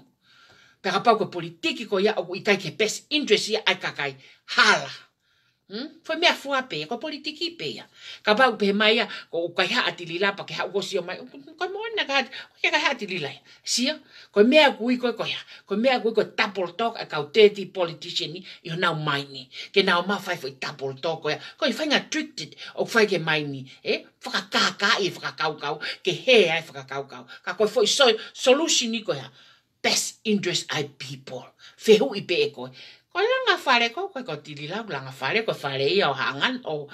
[SPEAKER 1] pe ka pa ko politiki ko ya o ikai ke best interest ya ai kakai hala foi mea fua pe ko politiki pe ya ka ba pe mai ya ko ka ha atilila pa ke ha go sio mai ko mo na ka ha atilila sia ko mea kui ko ya ko mea kui ko double talk a ka teti politician ni yo now mai ni ke now ma fai foi double talk ko ya ko I fanga tricked o fai ke mai ni fa ka fa kau ke he ai fa kau ka ko foi solution ni ko ya best interest I people fe hu I pe ko ko langa fare ko tilila langa fare ko fare ia o hangan o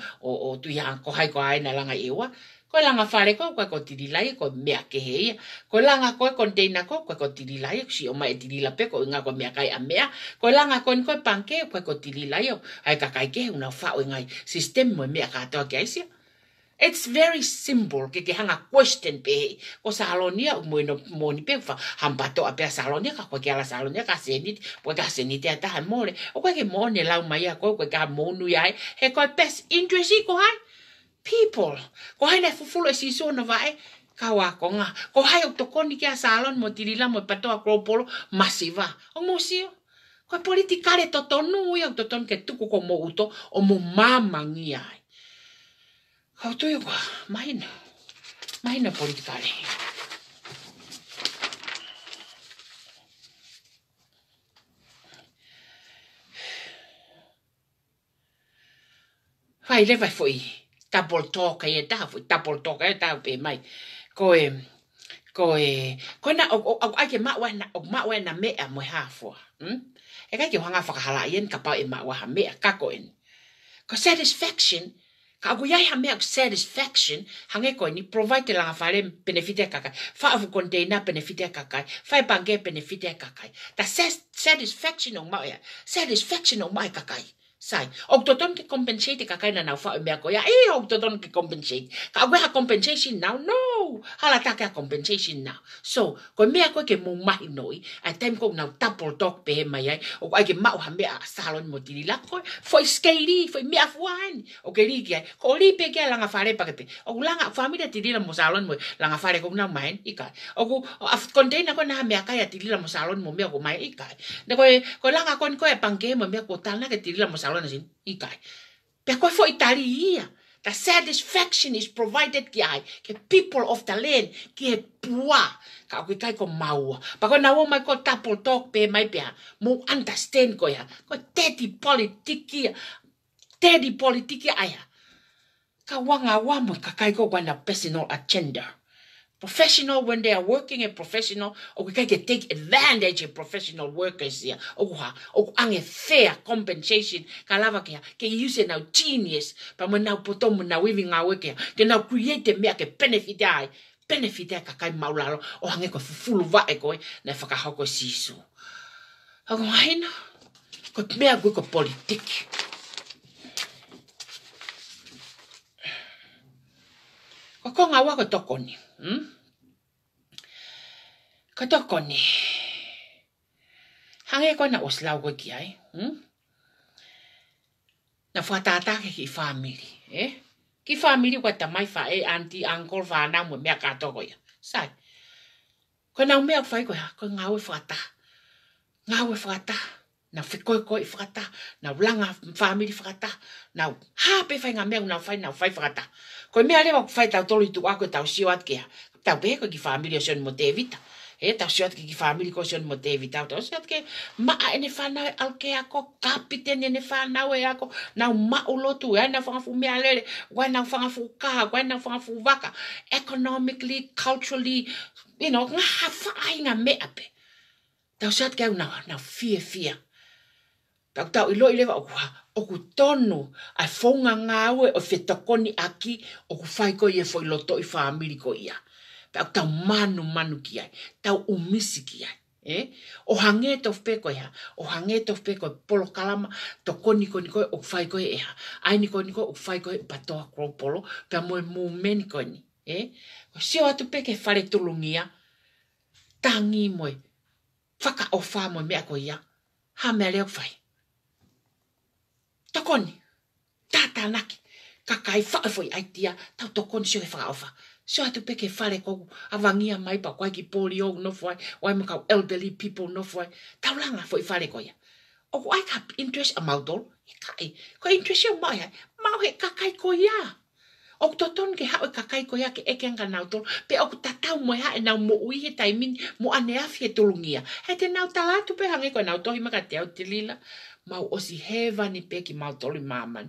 [SPEAKER 1] tu yang ko hai ko ai na langa iwa ko langa fare ko tilila ko mea ke he ko langa ko container ko tilila si o mai tilila pe ko nga ko mea kai a mea ko langa ko panke ko tilila yo ai ka kai ke una fa o ngai system mo mea ka to ke sia. It's very simple ke hanga question pe ko salonia mo no moni pe fa hambato a pe salonia ka ko ke ala salonia ka senit po ka senit ata mole o ko ke moni la mai ko ka monu ya he ko best interest ko hai people ko hai na fufulo si so no vai ka wa ko nga ko hai o to koni ke salon mo tilila mo pato a kropolo masiva o mo sio ko politikale to tonu ya to ton ke tuku ko mo uto o mo mama ngi ai. Kau tu yo main politikale. Vai le vai foi double talk e ta foi double talk e ta pe mai. Ko na o ai ke ma wa na me a mo ha fo. E ka ke hanga whakahala ien ka pa e ma wa ha me ka ko en. Ko satisfaction ka aku yai hame satisfaction hange ko ni provide la fare benefit kakai fa afu container benefit kakai fa bange benefit kakai ta satisfaction on ma satisfaction on ma kakai sai o toton ke compensate kakai na fa me ko ya o toton ke compensate ka aku ha compensation now no hala ta ka compensation now so ko me ko ke mo mai noi a time ko na double talk pe mai ai o ai ke ma ha me a salon mo tili la ko foi skate foi me afuan o ke ri ke ko ri pe ke la nga fare pa ke pe o la nga familia tili la mo salon mo la nga fare ko na mai ika o ko container ko na me ka ya tili la mo salon mo me ko mai ika de ko la nga kon ko e pange mo me ko tal na ke tili la mo salon sin ikai pe ko foi italia. The satisfaction is provided ke people of the land ke pua ka ko kai ko maua pa ko na wo mai ko double talk pe mai pe mo understand ko ya ko tedi politiki aya ka wanga wa mo ka kai ko na personal agenda Professional when they are working a professional, o ke take advantage of professional workers here. O ange fair compensation kalava ke use now genius pa mo now potom na weaving our work ke now create me ke benefit ai ka kai maulalo o hange ko fulu va e ko na whakahoko sisu. Ako haina ko mea ko politik. Ko ngā waka tokoni. Ka tokoni. Hange ko na oslau ko ki ai. Na whatatake ki family. Ki family ko tamai wha auntie, uncle, whānau mo mea katoko ia. Sai. Ko nau mea whai ko ha. Ko ngāwe whata. Ngāwe whata. Na whikoi whata. Na langa family whata. Na hape whai ngā mea na whai whata. Ko mea lewa ku whai tau tolu i tu ako tau siwat kia. Tau pehe ko ki family o sion mo te vita. Tau siwat ki family ko sion mo te vita. Tau siwat ke maa ene whanau e alke ako. Kapiten ene whanau e ako. Nau mau lotu e. Nau whangafu mea lere. Wai nau whangafu kaha. Wai nau whangafu waka. Economically, culturally. You know, ngā whaai ngā mea pe. Tau siwat ke au nau fia. Tau ilo i lewa oku tonu ai whaunga ngāwe o whetokoni aki oku whai ko i e whai loto i whaamiri ko ia. Tau manu ki ai. Tau umisi ki ai. O hange to wheko ia. O hange to wheko polo kalama to koni ko o whai ko e ha. Ai ni ko o whai ko e patoa kropolo pia moe meni ko ni. O sio atu peke whare tulungia. Tangi moe. Whaka o wha moe mea ko ia. Ha mea leo whai. Tokoni, tata naki, kakai whaafoi aitia, tau tokoni sio e whakaofa. Sio atu peke whare kogu, awangia mai pa koe ki poli o no fwai, wai makau elderly people no fwai, tau langa foi whare koia. Oku ai ka interest a mautol, kai, ko interest yo mai hai, mau he kakai koia. Oku toton ke hao kakai koia ke ekenga nautol, pe oku tatau moe hae nau mo ui he taimin, mo aneafi he tulungia. He te nau talatu pe hange koe nau tohi maka te au te lila, mau osi hewa ni peki mau toli mamani.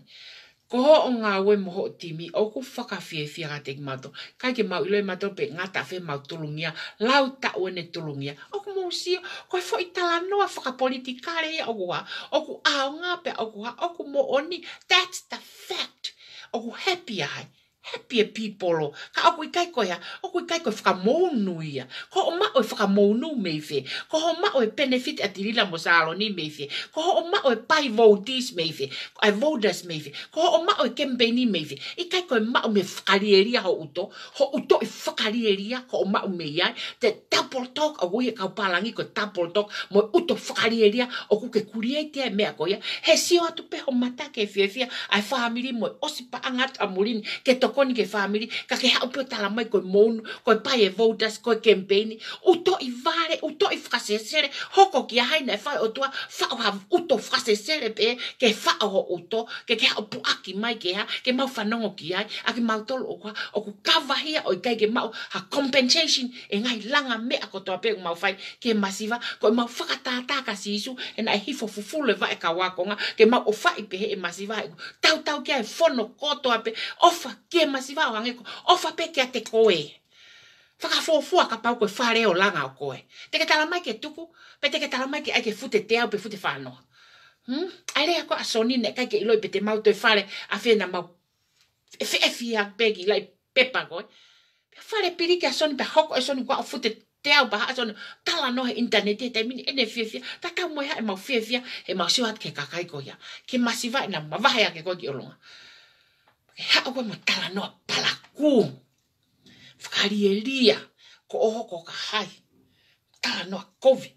[SPEAKER 1] Ko ho o ngā we mo ho timi, oku whakawhie whia te ki mato. Kai ke mau iloi mato pe ngata whe mau tulungia, lau ta ue tulungia. Oku mo sio, koe fo i tala noa whakapolitikare ia oku ha. Oku ao ngā pe oku ha, oku mo oni. That's the fact. Oku happy ai. Happy people. Ka oku i kai koe ha, oku i kai koe whakamounu ia. Ko o mao e whakamounu meiwhe. Ko o mao e benefit atirila mo salo ni meiwhe. Ko o mao e pai votees meiwhe. Ai voters meiwhe. Ko o mao e campaigni meiwhe. I kai koe mao me whakarieria ho uto. Ho uto i whakarieria ko o mao me iai. Te double talk a wui e kau palangi ko double talk mo uto whakarieria o ku ke kuriete e mea koia. He sio atu peho mata ke whiawhia ai whaamiri mo osipa angat amurini ke tokoni ke family ka ke haupe tala mai ko mon ko pai e voters ko campaign uto i vale uto i frasesere hoko ki hai na fa o tua fa o uto frasesere pe ke fa o uto ke haupu aki mai ke ha ke mau fanongo ki ai aki mau tolo o ku kava hia o kai ke mau ha compensation e ngai langa me ako to pe mau fai ke masiva ko mau fakatata ka sisu e na hifo fufule va e ka wakonga ke mau o fai pe e masiva tau ke ai fono koto ape ofa ke masiva o hange ko ofa pe ke te koe whakafofua ka pau koe whare o langa o koe te ke tala mai ke tuku pe te ke tala mai ke ai ke fute te au pe fute whanoa ai rea ko asoni ne kai ke iloi pe te mau te whare a whena mau e a pegi lai pepa koe pe whare piri ke asoni pe hoko asoni kua o fute te au baha asoni tala no he internet te mini ene whiawhia ta kau moe ha e mau whiawhia e mau siwat ke kakai koia ke masiva ina mawahea ke koe ki olonga ha o mo tala no palaku whakarieria ko oho ko ka hai tala no kovi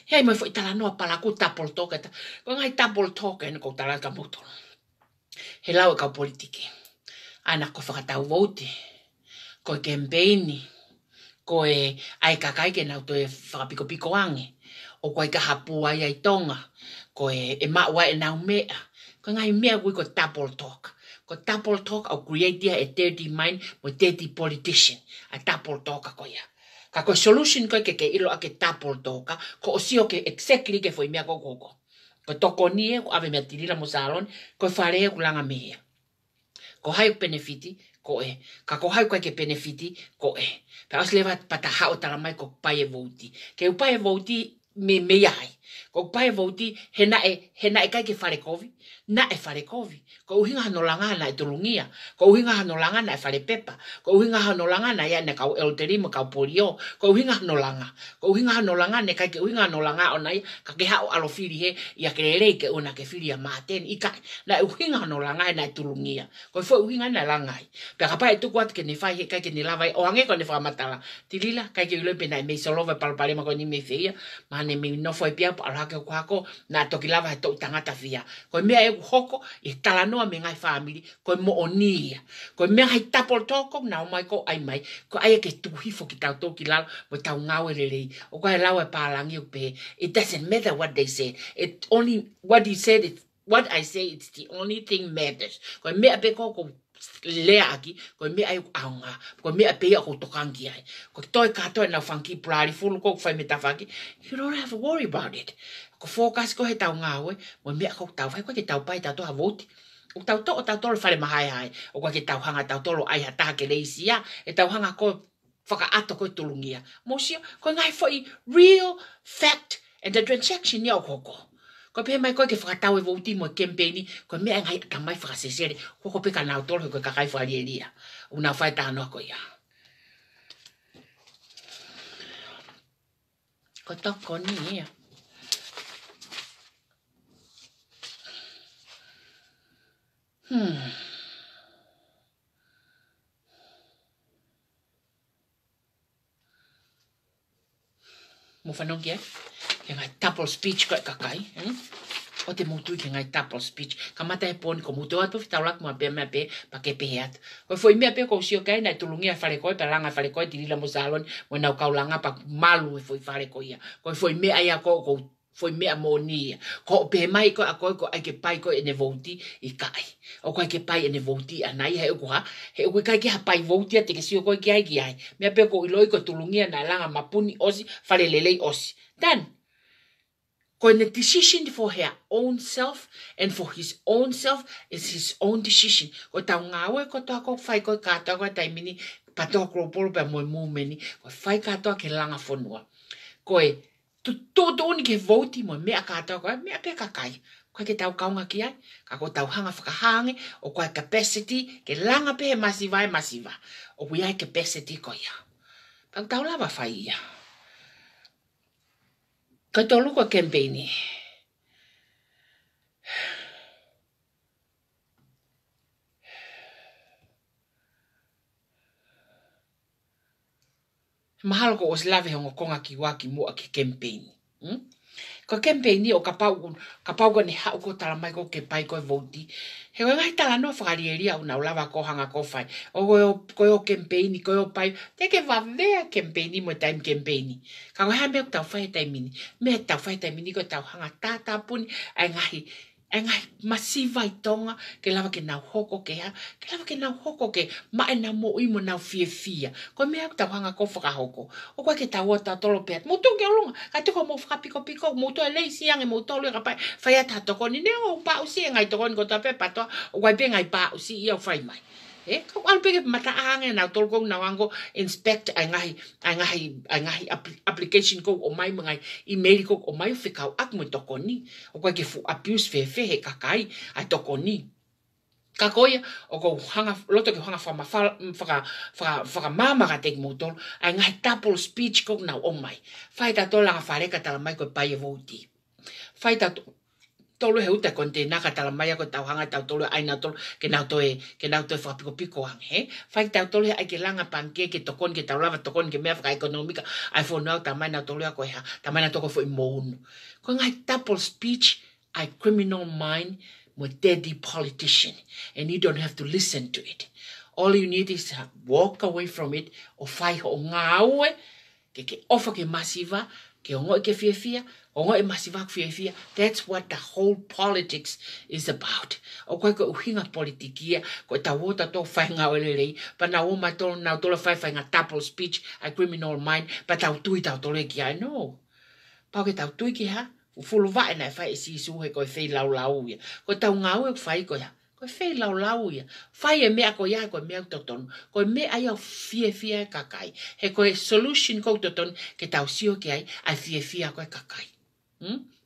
[SPEAKER 1] hei mo foi tala no palaku tapol toke ko ngai tapol toke no ko tala ka moto he lau ka politiki ana ko whakatau vote ko campaigni ko e ai kakai ke nau to e whakapiko piko ange o ko e ka hapu ai ai tonga ko e maua e nau mea ko ngai mea kui ko double talk au create a dirty mind mo dirty politician a double talk ko ia Ka ko solution ko ke ilo ake tapol toka, ko o sio ke exactly ke foi mea koko. Ko toko nie, ko ave mea tirila mo salon, ko whare e kulanga mea. Ko hai benefiti, ko e. Ka ko hai ke benefiti, ko e. Pa os lewa pata hao tala mai ko pai e vouti. Ke u pai e vouti me iai. Ko pai e vouti he na e kai ke whare kovi. Na e whare kovi. Ko uhinga hano langana e tulungia. Ko uhinga hano langana e whare pepa. Ko uhinga hano langana e ane kau elterimo, kau polio. Ko uhinga hano langa. Ko uhinga hano langana e kai ke uhinga hano langa o nai. Ka ke hao alo whiri he. Ia ke rei ke una ke whiri a māten. Ika na e uhinga hano langa e na e tulungia. Ko fo uhinga na langai. Pea ka pai e tuku atu ke ne whai he kai ke ne lawai. O ange ko ne whamatala. Tilila kai ke ulepe na e mei solova palpalema ko ni me whia. Mahane me nofo e pia pa alhake o kuhako. Na toki lava he tau tangata whia. Ko mea e hoko e talanoa me ngai family ko mo onia ko me hai tapol toko na o mai ko ai mai ko ai ke tuhifo ki tau toki lalo mo tau ngau rei o ko lau e palangi o pe it doesn't matter what they say it only what he said it what I say it's the only thing matters ko me ape ko lea aki ko me ai aunga ko me ape ko tokangi ai ko toi ka toi na funky plari full ko fai metafaki you don't have to worry about it ko focus ko he tau ngau mo me ko tau fai ko ke tau pai tau to havoti o tau to o tau tolo whare mahai ai o kwa ke tau hanga tau tolo ai hata ke leisia e tau hanga ko whaka ato ko tulungia mosio ko ngai foi real fact and the transaction ni o koko ko pe mai ko ke whaka tau e vouti mo campaigni ko me ngai ka mai whaka sesere ko ko pe ka nau tolo ko ka kai whare elia una whai tano ko ia ko toko ni ia mo whanong kia, ke ngai tapol speech ko e kakai, o te mutui ke ngai tapol speech, ka mata e poni ko mutu atu fitaulak mua pe mea pe, pa ke pehe atu. Ko foi mea pe ko usio kai, nai tulungia whare koe, pe langa whare koe, tirila mo salon, mo nau kaulanga pa malu e foi whare koe ia. Ko foi mea ia ko foi mea mo nia. Ko pe mai ko a koe ko ai ke pai ko e ne vouti i kai. O ko ai ke pai e ne vouti anai he uko ha. He uko kai ke ha pai vouti a te ke sio koe ki ai ki ai. Mea pe ko iloi ko tulungia na langa mapuni osi, whare lelei osi. Then, ko the decision for her own self and for his own self is his own decision. Ko tau ngawe ko toa ko whai ko katoa ko taimini patoa kropolo pe moe mumeni. Ko whai katoa ke langa whanua. Ko e Toto ni ke voti mo mea katoa ko mea pe kakai. Ko ke tau kaunga ki ai. Ka ko tau hanga whakahange o ko capacity ke langa pe masiva e masiva. O kui ai capacity ko ia. Pau tau lava whai ia. Ka tolu ko campaigni. Mahalo ko os lave hongo konga ki waki mo a ke campaign. Ko campaign ni o kapau ko ni hau ko tala mai ko ke pai ko voti. He ngai tala no whakarieria una lava ko hanga ko fai. O ko campaign ko pai. Te ke va vea campaign mo time campaign. Ka ko ha me tau fai time ni. Me tau fai time ni ko tau hanga tata puni ai ngai masiva i tonga ke lava ke nau hoko ke ha. Ke lava ke nau hoko ke ma e na mo i mo nau fia. Ko mea tau hanga ko whakahoko. O kwa ke tau o tau tolo peat. Mo tungi o lunga. Ka tuko mo whakapiko mo to e lei siang e mo tolo e kapai. Whai ata toko ni neo pa usi e ngai toko ni ko tape patoa. O kwa pe ngai pa usi i au whai mai. Kau alpege mata ange na tol ko na wango inspect ai ngahi application ko o mai ngai email ko o mai fikau ak mo toko ni o kwa ke fu abuse fe he kakai ai toko ni kakoia o ko hanga loto ke hanga faka mama ka tek mo tol ai ngahi double speech ko na o mai fai ta tola nga fare ka tala mai ko pai e voti fai ta tolo he uta konte na ka tala mai ko tau hanga tau tolo ai na tolo ke na to fa piko hang he fai tau tolo ai ke langa panke ke tokon ke tau lava tokon ke mea fai ekonomika ai fo no ta mai na tolo ko ha ta mai na toko fo imon ko ngai double speech ai criminal mind mo daddy politician and you don't have to listen to it all you need is to walk away from it o fai ho ngawe ke ofa ke masiva Ke ongo ke fia, ongo e masiva fia. That's what the whole politics is about. O koe ko uhinga politikia, ko ta wota to whainga o lelei, pa na o matolo na tolo whainga double speech, a criminal mind, pa tau tui tau tole ki ai, no. Pau ke tau tui ki ha, ufulu vae na whai si suhe koe whai lau ia. Ko tau ngau e whai koe ha, koe whai lau ia. Whai e mea koe ia koe mea totonu, koe mea ai au fia kakai. He koe solution kou totonu ke tau sio ki ai, ai fia koe kakai.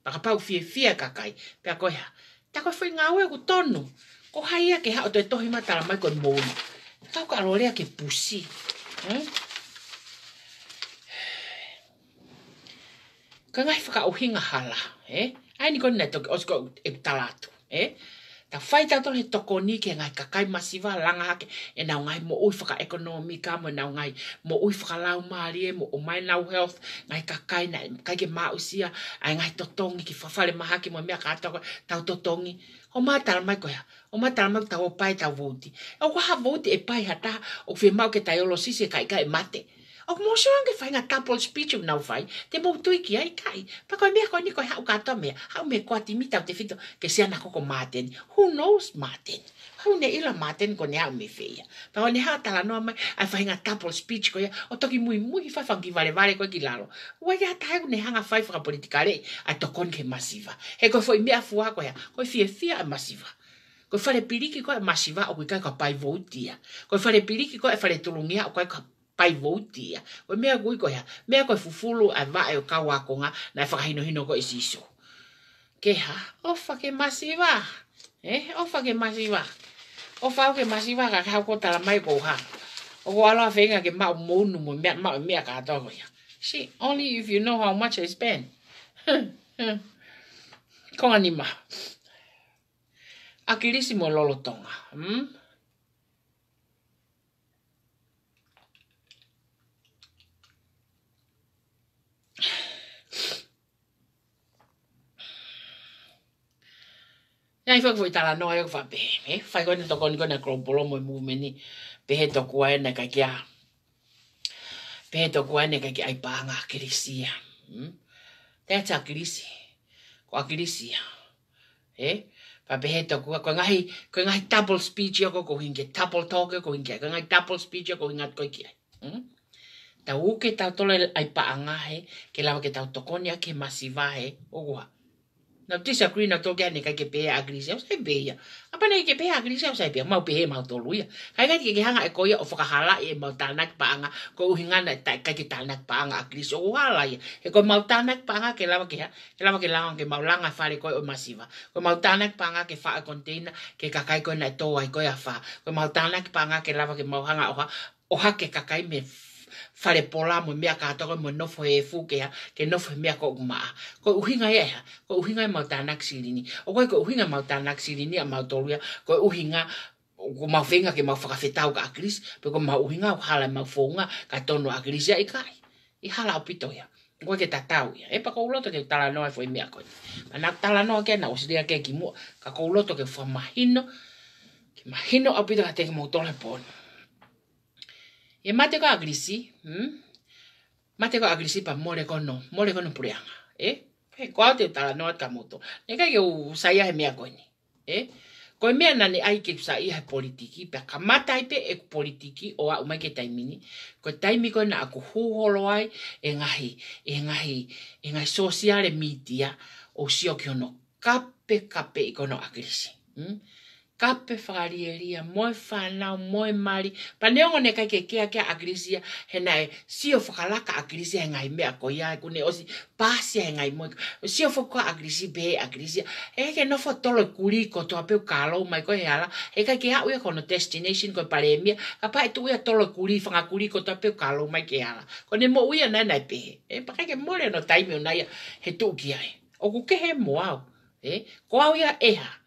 [SPEAKER 1] Paka pau fia kakai, pea koe ha. Ta koe whai ngau e ku tonu. Ko haia ke hao te tohi matala mai koe mouni. Kau ka rorea ke pusi. Ka ngai whakauhinga hala. Ai ni kone toki osko e talatu. Ta whai tato he toko ni ke ngai kakai masiva langa hake e nau ngai mo ui whaka ekonomika mo nau ngai mo ui whaka lau maari mo o mai nau health ngai kakai na kai ke mausia ai ngai totongi ki whawhale mahaki mo mea kātoko tau totongi. O mātara mai koea. O mātara mai tau o pai tau voti. O waha voti e pai hata o whi mau ke tai olo sisi kai kai mate. O mo soange whai ngā couple speech of nau whai, te mou tui ki ai kai. Pa koe mea koe ni koe hau katoa mea, hau mea kua timi tau te whito ke siana koko Martin. Who knows Martin? Hau ne ila Martin ko ne hau me whea. Pa koe ne hau tala noa mai, ai whai ngā couple speech koe, o toki mui whai whangi vare koe ki lalo. Ua ia tae ne hanga whai whaka politikare, ai tokon ke masiva. He koe whai mea fua koe, koe fia a masiva. Koe whare piriki koe masiva o koe kai ka pai votia. Koe whare piriki koe whare tulungia o koe ka pai votia. O mea gui koe ha. Mea koe fufulu a vae o kaua konga na e whakahino koe siso. Ke ha? Ofa ke masiva. Ofa ke masiva. Ofa ke masiva ka hau ko tala mai ko ha. O ko aloha whenga ke mau monu mo mea katoa koe ha. See, only if you know how much I spend. Konga ni ma. Akirisi mo lolo tonga. Nai whakawai tala noa e o whape. Whai koe ne toko ni koe na kropolo mo mu meni. Pehe toku ai na kai kia. Pehe toku ai na kai kia ai pānga akirisia. That's akirisi. Ko akirisia. Pa pehe toku ai. Koe ngahi double speech ko ko hinge. Double talk ko hinge. Koe ngahi double speech ko hingat koe kia. Tau uke tau tole ai pānga he. Ke lawa ke tau tokoni a ke masiva he. Ogua. Na disagree na toke ane kai ke pehe agrisia o sai pehe. Apa ne ke pehe agrisia o sai pehe. Mau pehe mau tolu ia. Kai kai ke hanga e koia o whakahala e mau tānak paanga. Ko uhingana kai ke tānak paanga agrisia o hala ia. He ko mau tānak paanga ke lawa ke ha. Ke lawa ke lawa ke mau langa whare koe o masiva. Ko mau tānak paanga ke wha container ke kakai koe na toa i koe a wha. Ko mau tānak paanga ke lawa ke mau hanga o ha ke kakai me whare pola mo mea kātoka mo nofo he fukea ke nofo mea ko umaa. Ko uhinga ea, ko uhinga e mau tānak sirini. O koe ko uhinga mau tānak sirini a mau toluia, ko uhinga ko mau whenga ke mau whakawhetau ka akris, pe ko mau uhinga o hala mau whonga ka tono akris ia i kai. I hala o pito ia. Koe ke tatau ia. E pa ko uloto ke tala noa e fwoi mea koe. Mana tala noa ke na osiria ke ki mua, ka ko uloto ke fwa mahino, ke mahino au pito ka teke mau tole pono. E mate ko agrisi, mate ko agrisi pa more kono pureanga, ko au te tala noa ka moto. Ne kai ke u saia he mea koe ni, koe mea nane ai ke saia he politiki, pe ka matai pe e politiki o a umai ke taimini, ko taimi koe na aku huholo ai e ngahi sosiale media o sio ki ono kape i kono agrisi. Kape whakarieria, moe whanau, moe mari. Pa neongo ne kai ke kia agrisia, he nai sio whakalaka agrisia he ngai mea ko ia, kune osi pasia he ngai moe. Sio whaka agrisi be agrisia, he ke nofo tolo kuri ko toa peu kālo mai ko he ala, he kai ke hau ia kono destination ko paremia, ka pa etu ia tolo kuri, whanga kuri ko toa peu kālo mai ke ala. Ko ne mo uia nai nai pehe, pa kai ke mole no taimi o nai he tūki ai. O kuke he mo au, ko au ia eha.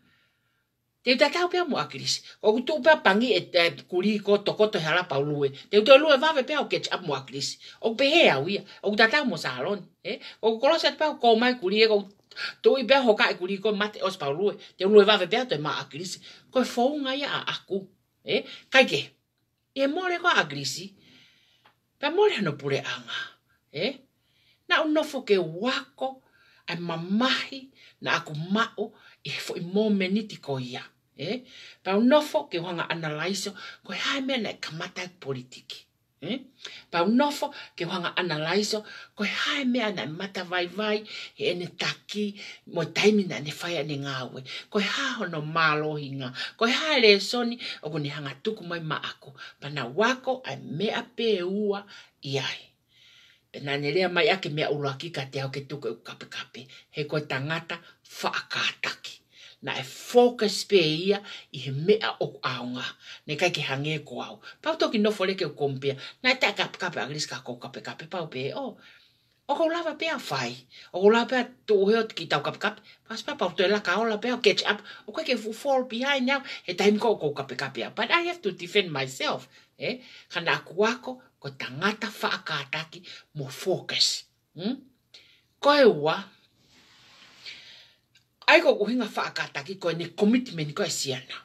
[SPEAKER 1] Te tatau pia mo akirisi. O kutu pia pangi e kuri ko tokoto hala paulue. Te uto lue vave pia o catch up mo akirisi. O pehe au ia. O tatau mo salon. O koloset pia ko mai kuri e ko tui pia hoka e kuri ko mate os paulue. Te lue vave pia to e ma akirisi. Ko e founga ia a aku. Kaike. E more ko akirisi. Pia more no pure anga. Na unofo ke wako, ai mamahi, na aku mao, I fo I momeniti ko ia. Pa unofo ke wanga analaiso, ko hai mea na kamata politiki. Pa unofo ke wanga analaiso, ko hai mea na mata vai, he ene taki, mo taimi na ne whai ane ngawe. Ko ha hono malo hinga. Ko ha le soni, o kone hanga tuku mai maako. Pa na wako, ai mea pe ua, iai. Pena nerea mai ake mea uruaki ka te au ke tuku e kape. He koe tangata whaakataki. Na e focus pe ia I he mea o aonga. Ne kai ke hange ko au. Pau toki nofo leke o kompea. Na e ta kape agris ka ko kape. Pau pe o ko lava pe a whai. O ko lava pe a tōheo ki tau kape. Pas pa pau to e laka ola pe o catch up. O koe ke fall behind now. He time ko kape. But I have to defend myself. Kana aku wako ko tangata whaakataki mo focus. Koe ua, ai ko hinga whaakataki ko ne commitment ko e siana.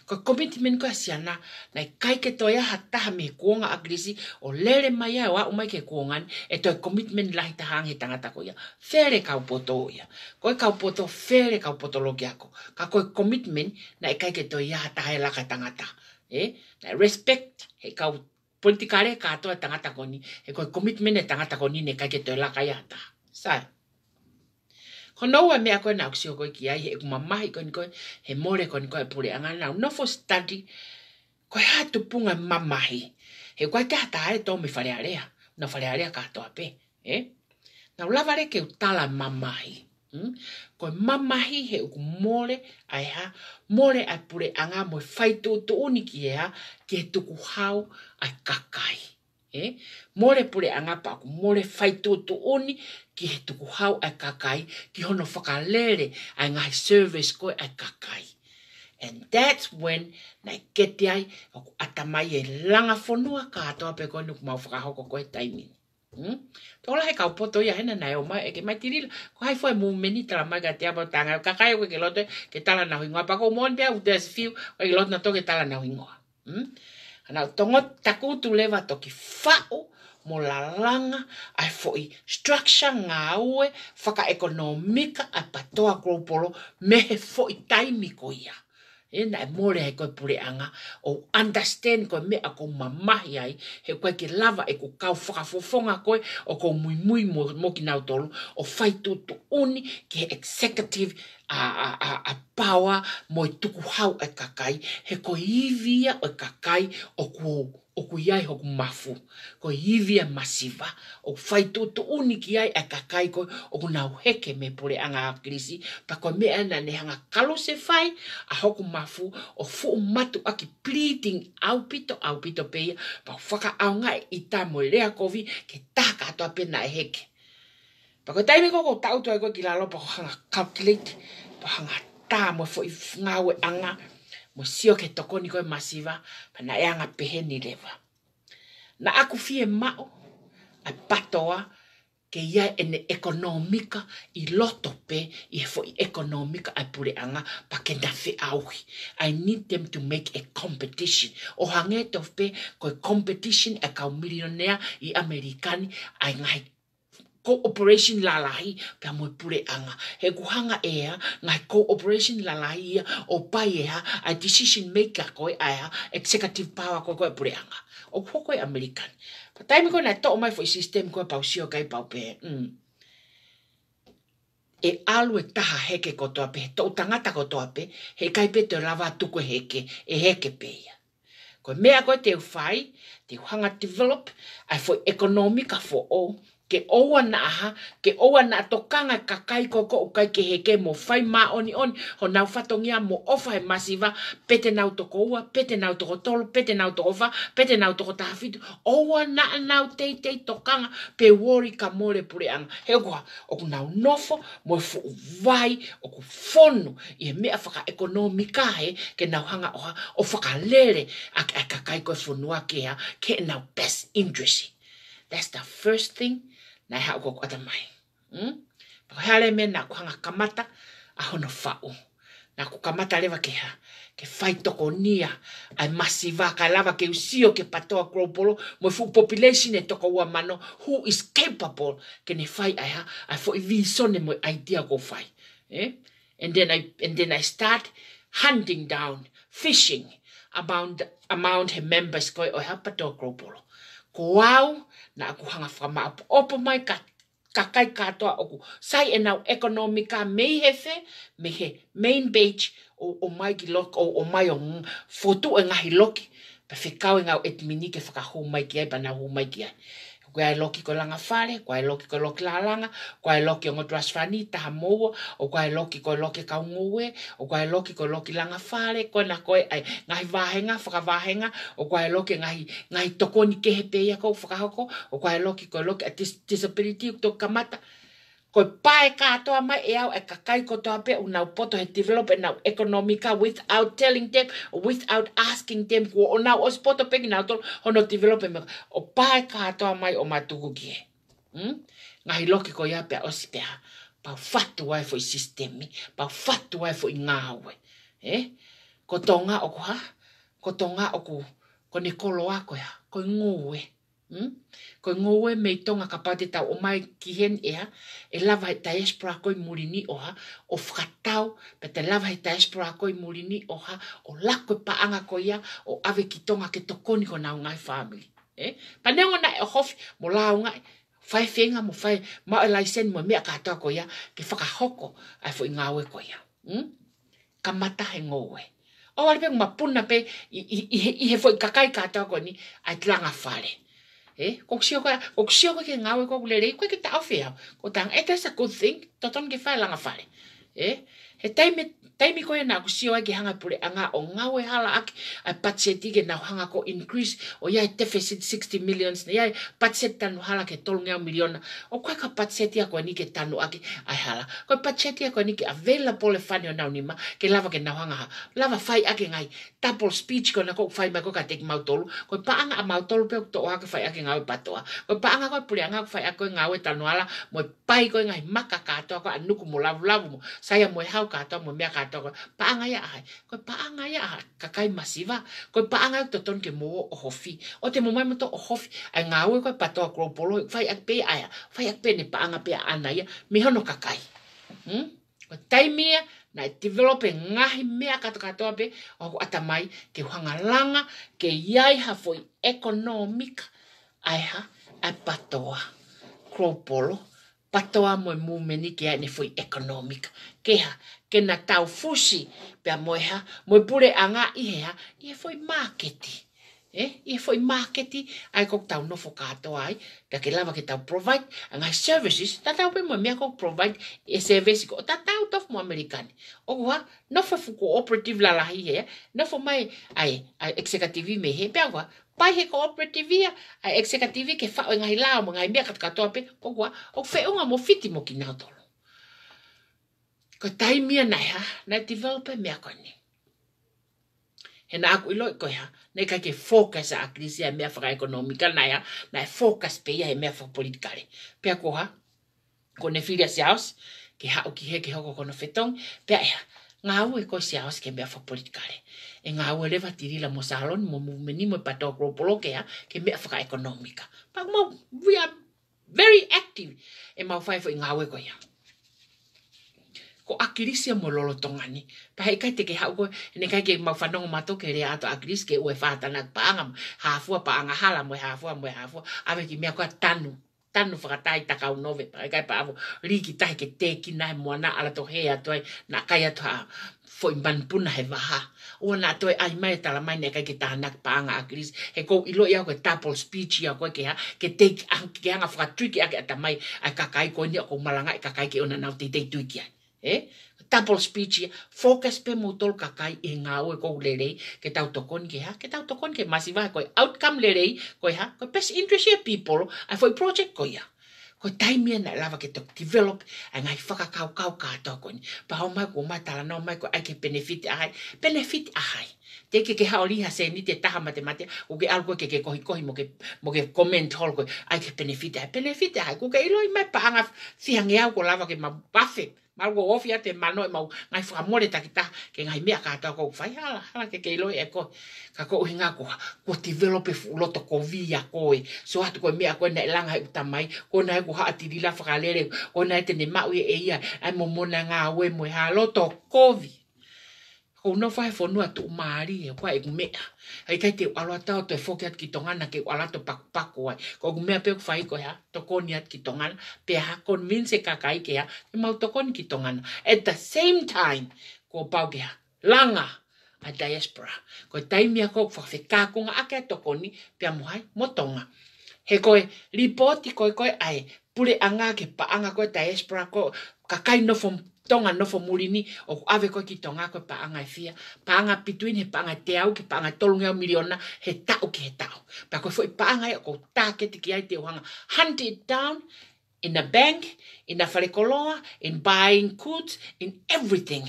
[SPEAKER 1] Ko commitment ko e siana, na kai ke toia hataha me kuonga agrisi, o lele mai a wa umai ke kuongan, e toi commitment lahi tahang he tangata ko ia. Fere kaupoto ia. Koe kaupoto, fere kaupoto logi ako. Ka koe commitment, na kai ke toia hataha e laka tangata. Na respect, he kau politikare ka toa tangata koni, he koe commitment e tangata koni ne kai ke toi laka ia hataha. Sai. Ko noa mea koe na uksio koe ki ai, he kumamahi koe ni koe, he more koe ni koe pule anga nau. No for study, koe hatu punga mamahi. He koe ke hata ae tō me wharearea, na wharearea katoa pe. Nau lavare ke utala mamahi. Koe mamahi he uku more ai ha, more ai pule anga mo whaitu tu uniki ea, ki he tuku hau ai kakai. More pule anga pa ku more whaitu tu uni, ki he tuku hau ai kakai, ki hono whakalere ai ngai service koe ai kakai. And that's when nai kete ai, oku atamai e langa whonua katoa pe koe nuku mau whakahoko koe taimini. Tola he kaupoto ia hena nai o mai, eke mai tirila, ko hai fwoi mumeni tala mai ka te abo tanga, kakai oke ke loto ke tala na huingoa, pa ko mon pia uteas fiu, o ke loto na toke tala na huingoa. Ana tongot takutu lewa toki whao, mo la langa ai foi structure ngā ue whaka ekonomika ai patoa kropolo me he foi taimi ko ia. Nai more he koe pure anga o understand koe mea ko mamahi ai he koe ke lava e ko kau whakafofonga koe o ko mui mo ki nau tolu o whaitutu uni ki he executive a power mo I tuku hau e kakai he koe ivia o kakai o ku iai hoku mafu. Ko ivia masiva. O whaitutu uniki ai a kakai koe o ku nau heke me pure anga a krisi. Pa koe mea na ne hanga kalu se whai a hoku mafu o fu matu aki pleading au pito peia. Pa whaka au ngai I tā mo rea kovi ke taka atoa pena e heke. Pa koe taime koko tautu ai koe ki lalo pa hanga calculate. Pa hanga tā mo fo I ngawe anga. Mo sio ke tokoni koe masiva, pa na e anga peheni lewa. Na aku fie mao, ai patoa, ke ia ene ekonomika I loto pe, I fo I ekonomika ai pure anga, pa ke na fe auhi. I need them to make a competition. O hange tof pe, koe competition e kau milionea I Amerikani, ai ngai cooperation lalahi pe mo pure anga he kuhanga ea ngai cooperation lalahi o pai ea a decision maker ko ea executive power ko pure anga o ko American pa time ko na to mai foi system ko pausio kai pau pe e alu e taha heke ko to pe to tangata ko to pe he kai pe te lava tuku heke e heke pe ko mea ko te fai te hanga develop ai foi economic for all ke oua na aha, ke oua na tokanga kakai koko o kai ke heke mo whai ma oni ho nau whatongia mo ofa he masiva, pete nau toko ua, pete nau toko tolo, pete nau toko wha, pete nau toko tahafitu, oua na nau tei tokanga, pe wori ka more pure anga. He kua, oku nau nofo, mo fu vai, oku fonu, I he mea whaka ekonomika he, ke nau hanga oha, o whaka lere, a kakai koe fonua ke ha, ke nau best interest. That's the first thing. Nai hau koko ata mai. Pa hale me na kuhanga kamata a hono whao. Na ku kamata lewa ke ha. Ke whai toko nia. Ai masiva ka lava ke usio ke patoa Kropolo. Mo fu population e toko ua mano. Who is capable. Ke ne whai ai ha. Ai fo i visone mo idea ko whai. And then I start hunting down, fishing among her members ko o ha patoa Kropolo. Ko au na aku hanga whama opo mai ka kai katoa oku. Sai e nau ekonomika mei hefe, me he main page o mai ki loki, o mai o fotu e ngahi loki. Pa whikau e ngau etmini ke whakahu mai ki ai, pa nau mai ki ai. Ko ai loki ko langa whare, ko ai loki ko loki lalanga, ko ai loki o ngotu aswani, taha moua, o ko ai loki ko loki kaungue, o ko ai loki ko loki langa whare, ko na koe ai ngahi wahenga, whakavahenga, o ko ai loki ngahi tokoni kehe peia ko whakahoko, o ko ai loki ko loki a disability to kamata. Ko pae katoa mai e au e kakai ko toa pe unau poto he develop e nau economica without telling them, without asking them, ko o nau os poto pe ki nau tolo, hono develop e me, o pae katoa mai o matuku ki e. Ngahi loki ko ia pe osi pe ha, pau fatu wai fo i sistemi, pau fatu wai fo i ngāwe. Ko tonga oku ha, ko tonga oku, ko ne kolo ako ya, ko ngūwe. Ko ngoe me tonga ka pate tau o mai ki hen ea, e lava he diaspora koi murini oha, o whakatau, pe te lava he diaspora koi murini oha, o lako paanga ko ia, o ave ki tonga ke tokoni ko nau ngai family. Pa neongo na e hofi, mo lao ngai, whai whenga mo whai, ma e laisen mo mea katoa ko ia, ke whakahoko, ai fo i ngawe ko ia. Ka mata he ngoe. O wale pe mapuna pe, i he fo i kakai katoa ko ni, ai tlanga whare. Ko ksio ko ke ngawe ko le rei ko ke ta ofia ko tang it is a good thing to ton ke fa langa fale he taimi ko na ksio ke hanga pure anga o ngawe hala ak a patseti ke na hanga ko increase o ya deficit 60 millions ya patset tan hala ke tolnga miliona o ko ka patseti ko ni ke tanu ak ai hala ko patseti ko ni ke available fani na unima ke lava ke na hanga lava fai ak ngai double speech ko na ko fai ma ko ka tek mautolu ko pa anga mautolu pe to ak fai ak ngawe patoa ko pa anga ko pure anga fai ak ngawe tanu hala mo pai ko ngai maka ka to ko anuku mo lavu mo saya mo hau ka to mo me ka to pa anga ya ai ko pa anga ya ka kai masiva ko pa anga to ton ke mo o hofi o te mo mai mo to o hofi ai ngawe ko patoa Kropolo fai ak pe ai fai ak pe ne pa anga pe ana ya mi hono ka kai ko taimia na develop ngahi mea katoa pe o atamai ke hangalanga ke iai ha foi economic ai ha a patoa Kropolo patoa mo mumeni ke ai ne foi economic ke ha ke na tau fusi pe mo ha mo pure anga i ha i foi marketi i foi marketi ai ko tau no fokato ai da ke lava ke tau provide anga services ta tau pe mo me ko provide e service ko ta tau of mo americani o wa no fo cooperative la la hi no fo mai ai executive me he pe wa pai he cooperative ai executive ke fa ngai la mo ngai me ka to pe o wa o fe unga mo fiti mo ki na tolo ko tai mia na ha na developer me ko ni he na aku ilo ko ha ne ka ke focus a krisi a me fa economica na ya na focus pe ya me fa politicale pe ko ha ko ne filia siaos ke ha o ki he ke hoko kono fetong pe ya nga u ko siaos ke me fa politicale e nga u le va tirila mo salon mo meni mo pato Kropolo ke ya ke me fa economica pa mo we are very active e ma fa nga u ko ya ko akirisia mo lolo tongani pa he kai te ke hau ko ne kai ke mau whanongo mato ke rea ato akiris ke ue whātana paanga hafua paanga hala mo hafua ave ki mea koa tanu whakatai takau nove pa kai pa avo riki tahi ke teki nai moana ala to he atoai na kai atoa foi manpuna he waha o na atoe ai mai tala mai ne kai ke tahanak paanga akiris he kou ilo ia koe double speech ia koe ke ha ke teki ke hanga whakatriki ake atamai ai kakai koe ni ako malanga i kakai ke ona nau te tuiki ai double speech focus pe motol kakai e ngau ko lerei ke tau tokon ke masiva ko outcome lerei ko ha ko best interest of people I for project ko ya ko time na lava ke to develop and I faka kau ka to ko pa ho mai ko mata no mai ko ai ke benefit ai te ke haoli ha se ni te taha mate o ke algo ke kohi mo ke comment hol ko ai ke benefit ai ko ke ilo mai pa anga fiange au ko lava ke ma buffet Malgo ofia te mano e mau ngai whamore takita ke ngai mea kātua ko whai hala ke keiloi e ko ka ko hinga ko develop e loto ko via koe so atu ko mea ko na langa e utamai ko na ko ha atirila whakalere ko na te ne mau e ia ai mo mona ngā we mo ha loto kovi ko no fai fo no atu mari e ko e mea ai kai te alo tau te fokat ki tongana ke ala to paku ai ko mea pe ko fai ko ha to ko ni at ki tongana pe ha convince ka kai ke ha mau to kon ki tongana at the same time ko pau ke langa a diaspora ko taimia ko fa fe ka ko ake to koni pe mo hai motonga he ko report ko ai pure anga ke pa anga ko diaspora ko ka kai no fo tonga no fo mulini o ave ko ki tonga ko pa anga fia pa anga between he pa anga te au ki pa anga tolunga miliona he tau ki he tau pa ko foi pa anga ko take te ki ai te wanga hunt it down in the bank in the farekoloa in buying goods in everything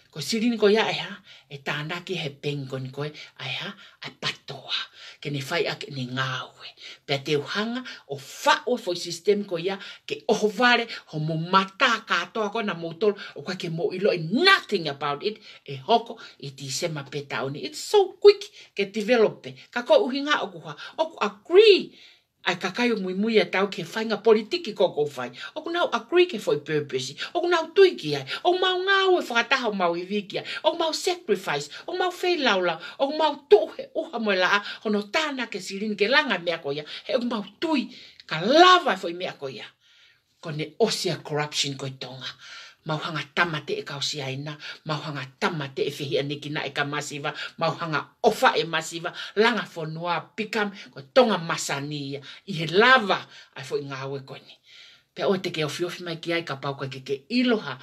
[SPEAKER 1] ko sirini ko ya e tana ki he pengo ni ko ai a patoa ke ne fai ak ni ngawe pe te uhanga o fa o fo system ko ya ke o vale ho mo mata ka to ko na motor o ka ke mo ilo nothing about it e hoko it is ma peta oni it's so quick ke develop ka ko uhinga o ko agree ai kakayo mui e tau ke whainga politiki ko whai. O kunau agree ke foi purpose. O kunau tuiki ai. O mau ngau e whakataha o mau iwiki ai. O mau sacrifice. O mau whailaula. O mau tuhe uha mo la hono tāna ke sirini ke langa mea ko ia. He o mau tui ka lava foi mea ko ia. Ko ne osia corruption ko i tonga. Mau hanga tamate e kau siaina, mau hanga tamate e whihia nikina e ka masiva, mau hanga ofa e masiva, langa whanua pikam, ko tonga masania, i he lava ai fo i ngāwe koni. Pe o te ke ofi mai ki ai ka pau ke iloha,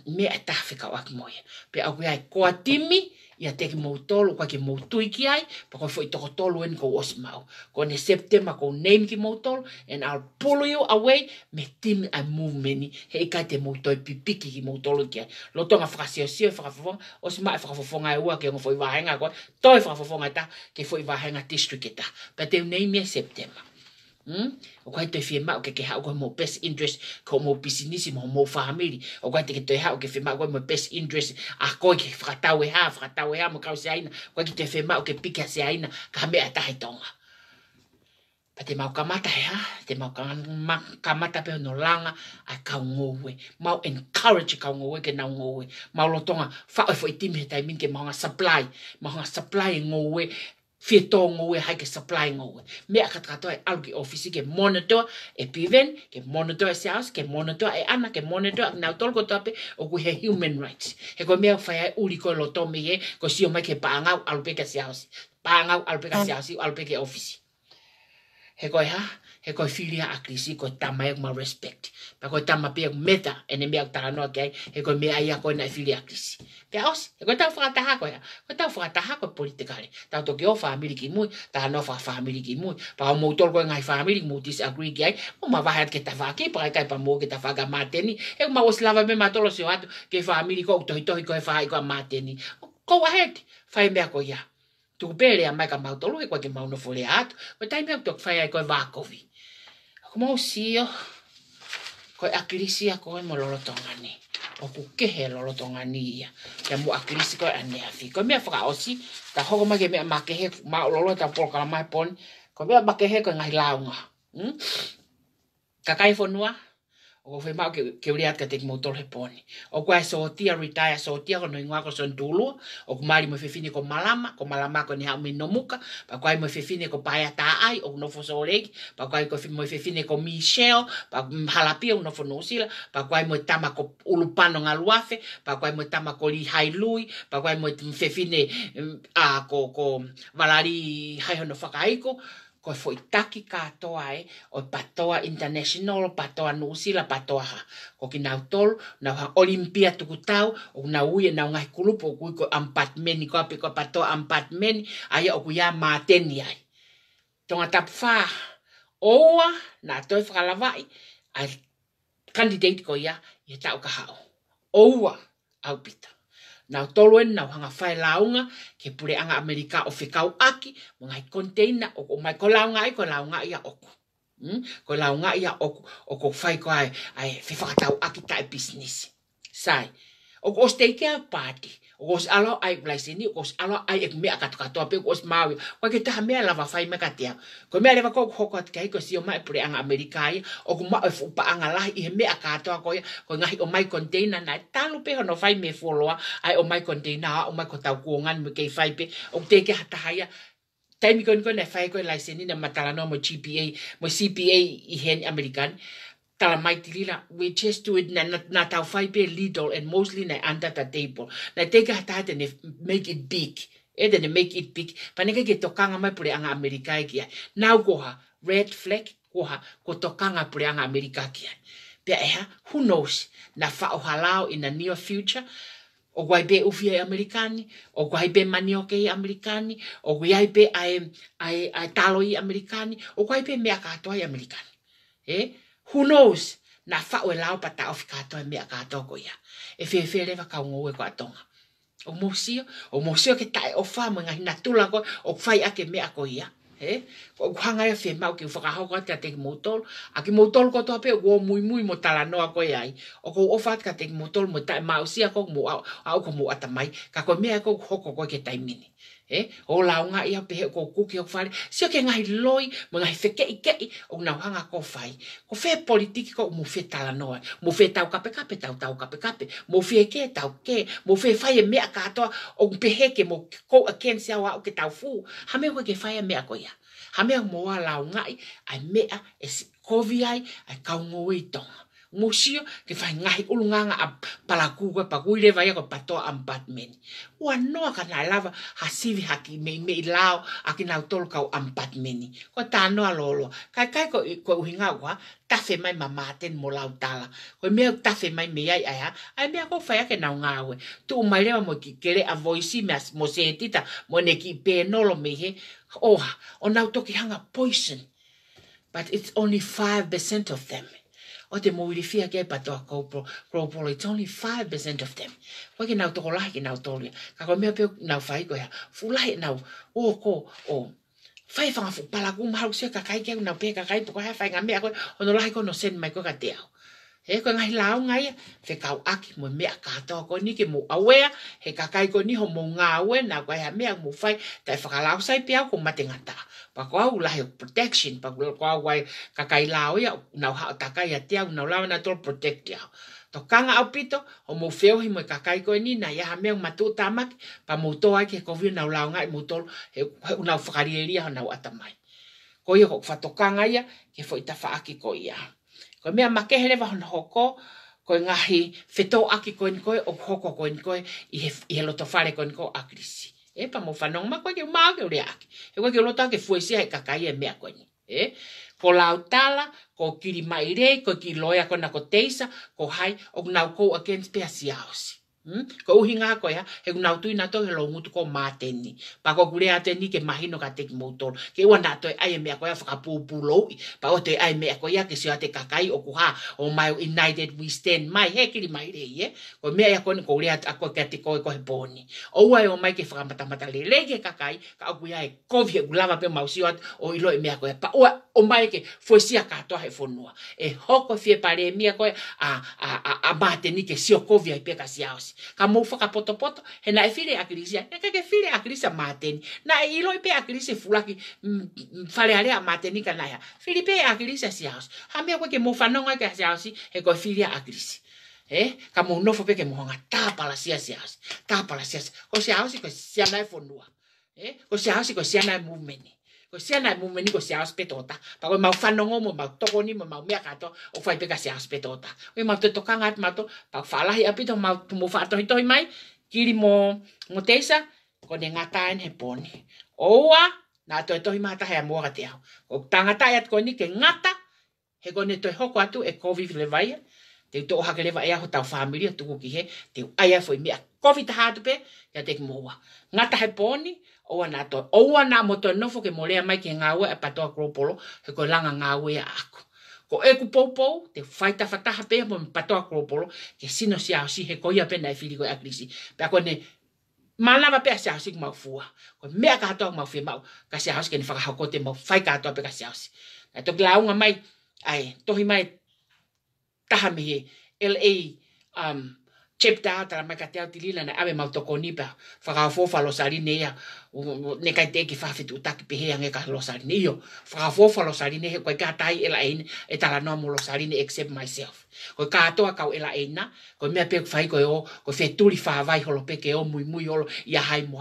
[SPEAKER 1] mea e tahwhika o aki moia. Pe au ai koa timi, ia teki mou tolu, kwa ki mou tui ki ai, pa koe fwoi toko tolu en ko os mau. Ko ne September ko name ki mou tolu, and I'll pull you away, me timi ai move meni, he ikai te mou toi pipiki ki mou tolu ki ai. Lotonga whakasio sio whakafofonga, os mai whakafofonga e ua ke ngo fwoi wahenga koe, toi whakafofonga ta, ke fwoi wahenga district e ta. Pa te name e September. O kai te fie mau ke hao koe mo best interest ko mo business mo family o kai te ke te hao ke fie mau koe mo best interest a koe ke whakatau e ha mo kau se aina koe ki te fie mau ke pika se aina ka mea tahe tonga pa te mau kamata he te mau kamata pe no langa a kau ngowe mau encourage kau ngowe ke nau ngowe mau lotonga whao e fo itimi he taimin ke maunga supply ngowe fie tō ngoe hai ke supply ngoe. Mea katakato e alu ki ofisi ke monitor e piven, ke monitor e seaus, ke monitor e ana, ke monitor e nau tolko tope o ku he human rights. He ko mea whai ai uri ko lo tome he, ko sio mai ke paangau alu peke seaus. Paangau alu peke seaus, alu peke ofisi. He ko he ko filia akrisi ko tamai ma respect. Pa ko tama pe meta ene mea taranoa ke ai, he ko mea ia ko na filia akrisi. Pe os, he ko tau whakataha ko ya. Ko tau whakataha ko politikare. Tau toki o family ki mui, ta no family ki mui. Pa o motor ko ngai family mu disagree ki ai, o ma vahat ke ta whaki, pa kai pa mo ke ta whaga mateni. He ma os lava me matolo se atu ke family ko tohi ko e whai ko mateni. Ko wahet, whai mea ko ya. Tu pere a mai ka mautolo e ko ke mau no fole atu. Ko tai mea tok whai ai ko vakovi. Ko mau sio, ko akirisi a ko e mo lolotongani. O ku kehe lolotongani ia. Kia mo akirisi ko e aneafi. Ko mea whakaosi, ta hoko mai ke mea makehe, ma lolo ta polkala mai poni. Ko mea makehe ko ngai launga. Kakai whanua, o whi mau ke uri atka teki motor he poni. O kua e sotia, retire sotia, ko no ingoa ko son tūlua, o ku maari mo whiwhine ko malama ko ni hao me nomuka, pa kua mo whiwhine ko paia tā ai, o no foso oreki, pa kua mo whiwhine ko Michelle, pa halapia o no fono usila, pa kua mo tama ko ulupano ngā luafe, pa kua mo tama ko li hailui, pa kua mo whiwhine ko valari hai hono whakaiko, ko foi taki katoa o patoa international patoa nusila patoa ha ko ki nau tol na olimpia tuku tau o na uie na ngai kulupo ko ampat meni ko ape ko patoa ampat meni aya o kuya mateni ai tonga tapfa oa na toi whakalawai a candidate ko ia i tau ka hao oa au pita Nau toluen nau hanga whai launga ke pure anga Amerika o whikau aki mo ngai container o mai ko launga ia oku. Ko launga ia oku o ko whai ko ai whiwhakatau aki tae business. sai. O os te kia party. O os alo ai blaisini, os alo ai ek mea katoa pe os maui. Wa ke taha mea lava fai me katea. Ko mea lewa ko hoko at kai ko si o mai pure anga Amerikai, o ko ma fu pa anga lahi I mea katoa ko ko ngahi o mai container na talu pe no fai me foloa ai o mai container o mai ko tau kuongan me ke fai pe o te ke hatahaya. Taimi kon ne fai ko laisini na matalano mo GPA, mo CPA I hen American. Tala mai tilila, we just do it na tau fai pe little and mostly na under the table. Na teka hatata ne make it big. Ede ne make it big. Paneka ke tokanga mai pure anga Amerikai kia. Now koha, red flag, koha, ko tokanga pure anga Amerika kia. Pea eha, who knows? Na fao halao in the near future. O guai be ufia Amerikani, o guai be manioke Amerikani, o guai be ai talo Amerikani, o guai be mea katoa Amerikani. Eh? Who knows? Na fa'o lao pata of katoa mea katoa ko ia. E fe leva ka ngoe ko atonga. O mosio ke tae o fa mga hinatula ko o fai ake mea ko ia. O hanga ia fe mau ki whakahau ka te motol. A ki motol ko toa pe o mui mo tala noa ko ia. O ko ofat ka te motol mo tae mausia ko mo au ko mo atamai. Ka ko mea ko hoko ko ke taimini. O launga ia pehe ko kuki o whare. Sio ke ngahi loi, mo ngahi whekei o nau hanga ko whai. Ko whe politiki ko mo whe tala noa. Mo whe tau kape tau kape. Mo whe ke tau ke. Mo whe whai e mea katoa o pehe ke mo ko a kensi awa o ke tau fu. Hame ko ke whai e mea ko ia. Hame mo a launga ai mea e kovi ai kaungo i tonga. Musio ke fai ngahi ulunganga a palaku ko pakuile vai ko patoa ambatmeni. Wa noa kana lava hasivi haki me lao aki na tol kau ambatmeni. Ko ta noa lolo. Kai ko uhinga wa tafe mai mamaten mo lau tala. Ko me tafe mai me ai me ko fai ke na ngawe. Tu mai le mo ki kere a voice me mo se tita mo ne ki pe nolo me he. Oha, o na toki hanga poison. But it's only 5% of them. O te mōiri fia ke patoa kōpolo, it's only 5% of them. Koe ke nau toko lahi ke nau tōlia. Ka koe mea peo nau whai koe ha. Fulahi nau, whai whanga palaku maharu sia kakai keu nau pe kakai poko hea whai ngā mea koe, ono lahi koe no sen mai koe ka te au. Koe ngahi lao ngai, whe kau aki mo mea katoa koe ni ke mo awea, he kakai koe ni ho mo ngā awe, nā koe hea mea mo whai, tai whakalau sai pe au ko mate ngata. Pa ko au lahi protection, pa ko au wai kakai lao ia, nau hao takai a te au, nau lao na tol protect ia. To kanga au pito, o mo feo hi mo kakai koe ni, na ia mea matu tamaki, pa mo toa ke kovio nau lao ngai mo tol, he nau whakarieria ho nau atamai. Ko ia ko whatokanga ia, ke fo ita whaaki ko ia. Ko mea makehele wa hoko, ko ngahi whetō aki koe ni koe, o hoko koe ni koe, i he loto whare koe ni koe akrisi. Pa mo whanong ma koe ke umao ke ure aki. He koe ke loto ake fuesia he kakai e mea koe ni. Ko lau tala, ko kiri maire, ko ki loia ko na ko teisa, ko hai, o nau kou against pea siaosi. Ko uhi ngā koe ha, he nau tui na tau he lo ngutu ko māteni. Pa ko kure ateni ke mahino ka teki moutor. Ke ua nā toi ai mea koe a whakapūpū loi. Pa o te ai mea koe a ke sio ate kakai o kuha. O mai United We Stand mai he kiri mai rei. Ko mea ia kone ko ure ate ako ke ate koe kohe pōni. O ua o mai ke whakamatama lele ke kakai. Ka o kuia e kovi he gulava pe mausio ate o ilo e mea koe. Pa ua o mai ke fuesia katoa he whonua. E hoko fie pare mea koe a māteni ke sio kovi ai peka siaosi. Ka mou whakapoto, he na e whire akirisia, e ke whire akirisia māteni. Na e ilo i pe akirisia fulaki wharearea māteni ka naia. Whire pe akirisia siaos. Ha mea koe ke mou whanonga ke siaosi, he koe whire akirisia. Ka mou nofo pe ke mohonga tāpala siaos. Tāpala siaos. Ko siaosi ko siana e whonua. Ko siaosi ko siana e mumeni. Ko siana e mumeni ko siaos petota. Pa koe mau whanongo mo, mau tokoni mo, mau mea kato, o whai peka siaos petota. Koe mau te tokanga ati mato, pa whalahi apito, mau mo whaatohi mai, kiri mo teisa, ko ne ngataen he poni. Oua, nā toi tohi mata hea mua te au. Ko tangata at ko ni ke ngata, he ko ne toi hoko atu e COVID le vai, te uto hake le vai aho tau whamiria tuku ki he, te aia foi mea COVID hatu pe, ya te mua. Ngata he poni, oua nā moto nofo ke molea mai ke ngāwe a patoa kropolo, he ko langa ngāwe a ako. Ko eku poupou, te whaita whataha pēha mo patoa kropolo, ke sino siaosi he koia pena e whiri koe akrisi. Pea ko ne manawa pēha siaosi ki mau fua. Ko mea ka hatoa mau whia mau, ka siaosi ke ne whakahakote mau whai ka hatoa pēha siaosi. E toki launga mai, ai, tohi mai taha mihe, LA, chapter tala mai ka te au tilila na ave mau toko nipa whakafofa lo sarine ia ne kai te ki whawhitu taki pehe ange ka lo sarine iyo whakafofa lo sarine he koe ka tai ela ein e tala noa mo lo sarine except myself koe katoa kau ela eina koe mea peku whai koe o koe wheturi whawai holo peke o mui mui holo ia hai mo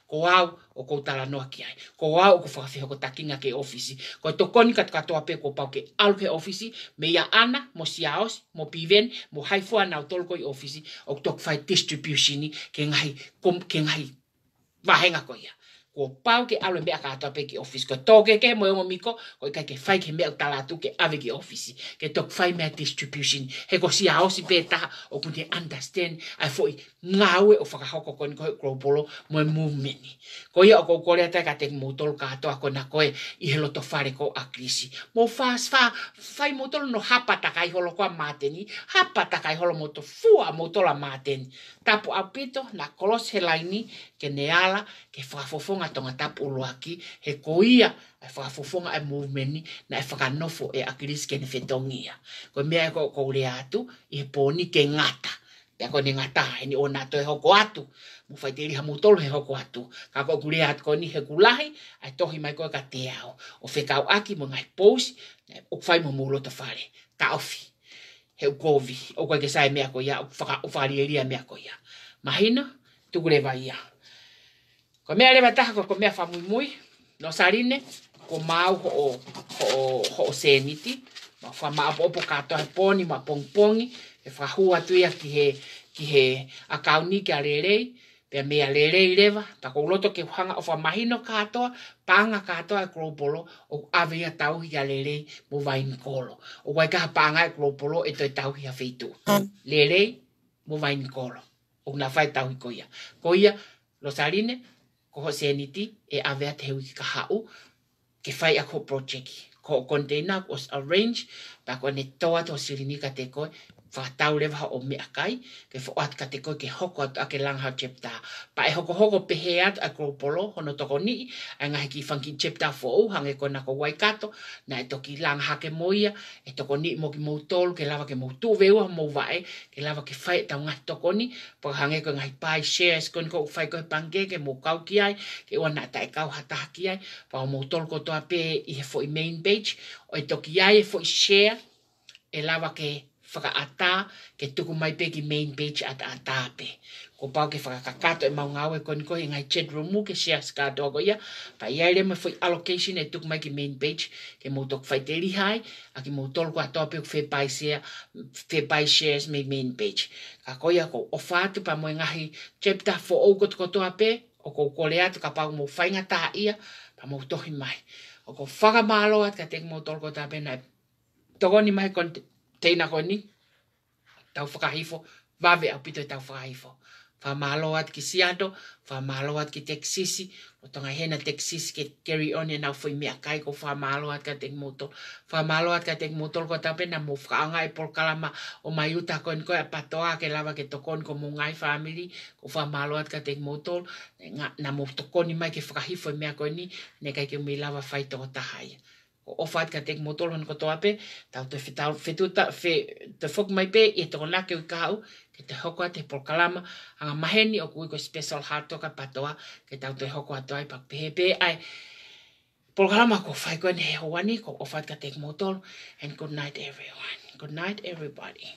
[SPEAKER 1] ko au o ko tala noa ki ai ko au ko whakawhiho ko takinga ke ofisi koe tokoni katoa pe ko pau ke alu ke ofisi me ia ana mo siaos mo piven mo hai fua na tol ko ofisi o tok fai distribution ke ngai vahenga ko ia ko pau ke alu me aka to pe ke office ko toke ke mo miko ko ke fai ke me tala tu ke ave ke office ke tok fai me distribution he ko sia o si beta o puti understand ai foi ngawe o faka hoko kon ko global mo movement ko ia ko ko le ta ka te motol ka to ko na ko i helo to fare ko akrisi mo fai motol no hapata kai holo ko mateni hapata kai holo moto fua motola mateni tapu apito na kolos helaini ke neala ke whakafofonga tonga tapu uloaki he koia e whakafofonga e movementi na e whakanofo e akirisi ke ne whetongia. Ko mea ko ure atu i he pōni ke ngata. Pea ko ne ngata e ni o nato e hoko atu. Mu whaiteri ha mutolo he hoko atu. Ka ko ure atu ko ni he kulahi ai tohi mai koe ka te ao. O whekau aki mo ngai pōsi o whai mo muloto whare. Ta ofi. He ukovi. O koe ke sae mea ko ia. O whaarieria mea ko ia. Mahina, tukurewa ia. Ko mea lewa taha ko mea whamui no sarine, ko mau ho seniti, ma whamaapo opo katoa he poni, ma pongpongi, e whahua tuia ki he akauni ki a rerei, pea mea rerei lewa, ta ko uloto ke hanga o whamahino katoa, panga katoa e klopolo, o awea tauhi a rerei mo vaini kolo. O waikaha panga e klopolo e toi tauhi a feitu. Rerei mo vaini kolo. O na whai tauhi koia. Koia, lo sarine, ko seniti e avea te hui ka hau ke whai ako project. Ko container was arranged pa ko ne toa to sirinika te koe whakatau lewa o mea kai ke whaat ka te koe ke hoko atu ake langha chapter. Pa e hoko pehe atu a kropolo hono toko ni a ngahi ki whanki chapter 4 hange ko nako waikato na e toki langha ke moia e toko ni mo ki moutolu ke lava ke moutu veua mo vae ke lava ke whai tau ngahi toko ni pa hange ko ngahi pai shares kon ko whai koe pange ke mo kau ki ai ke wana tae kau hataha ki ai pa o moutolu ko toa pe i he fo i main page o e toki ai e fo i share e lava ke whakaata ke tuku mai pe ki main page at ata pe. Ko pau ke whakakato e maungawe kon ko i ngai chat room ke share skato ko ia. Pa ia ere me foi allocation e tuku mai ki main page ke mo tok whai te rihai a ki mo tolu ko atoa pe ku whe shares me main page. Ka ko ia ko ofatu pa mo ngahi chapter 4 o ko toa pe o ko kole atu ka pau mo whainga taha ia pa mo tohi mai. O ko whakamalo at ka teki mo tolu ko toa pe na togoni mai kon teina ko ni tau whakahifo vave au pito tau whakahifo whamalo at ki siado whamalo at ki teksisi o tonga hena teksisi ke carry on e nau whai mea kai ko whamalo at ka tek motol whamalo at ka tek motol ko tape na mo whakaanga e polkalama o mai uta ko nko e patoa ke lava ke tokon ko mungai family ko whamalo at ka tek motol na mo tokoni mai ke whakahifo mea ko ni ne kai ke mi lava whai toko tahaya o fat ka tek motol hon ko toape tau te fetuta te fok mai pe e to na ke kau ke te hoko te polkalama anga maheni o ko special heart to ka patoa ke tau te hoko atoi pa pe ai polkalama ko fai ko ne hoani ko o fat ka tek motol and good night everyone, good night everybody.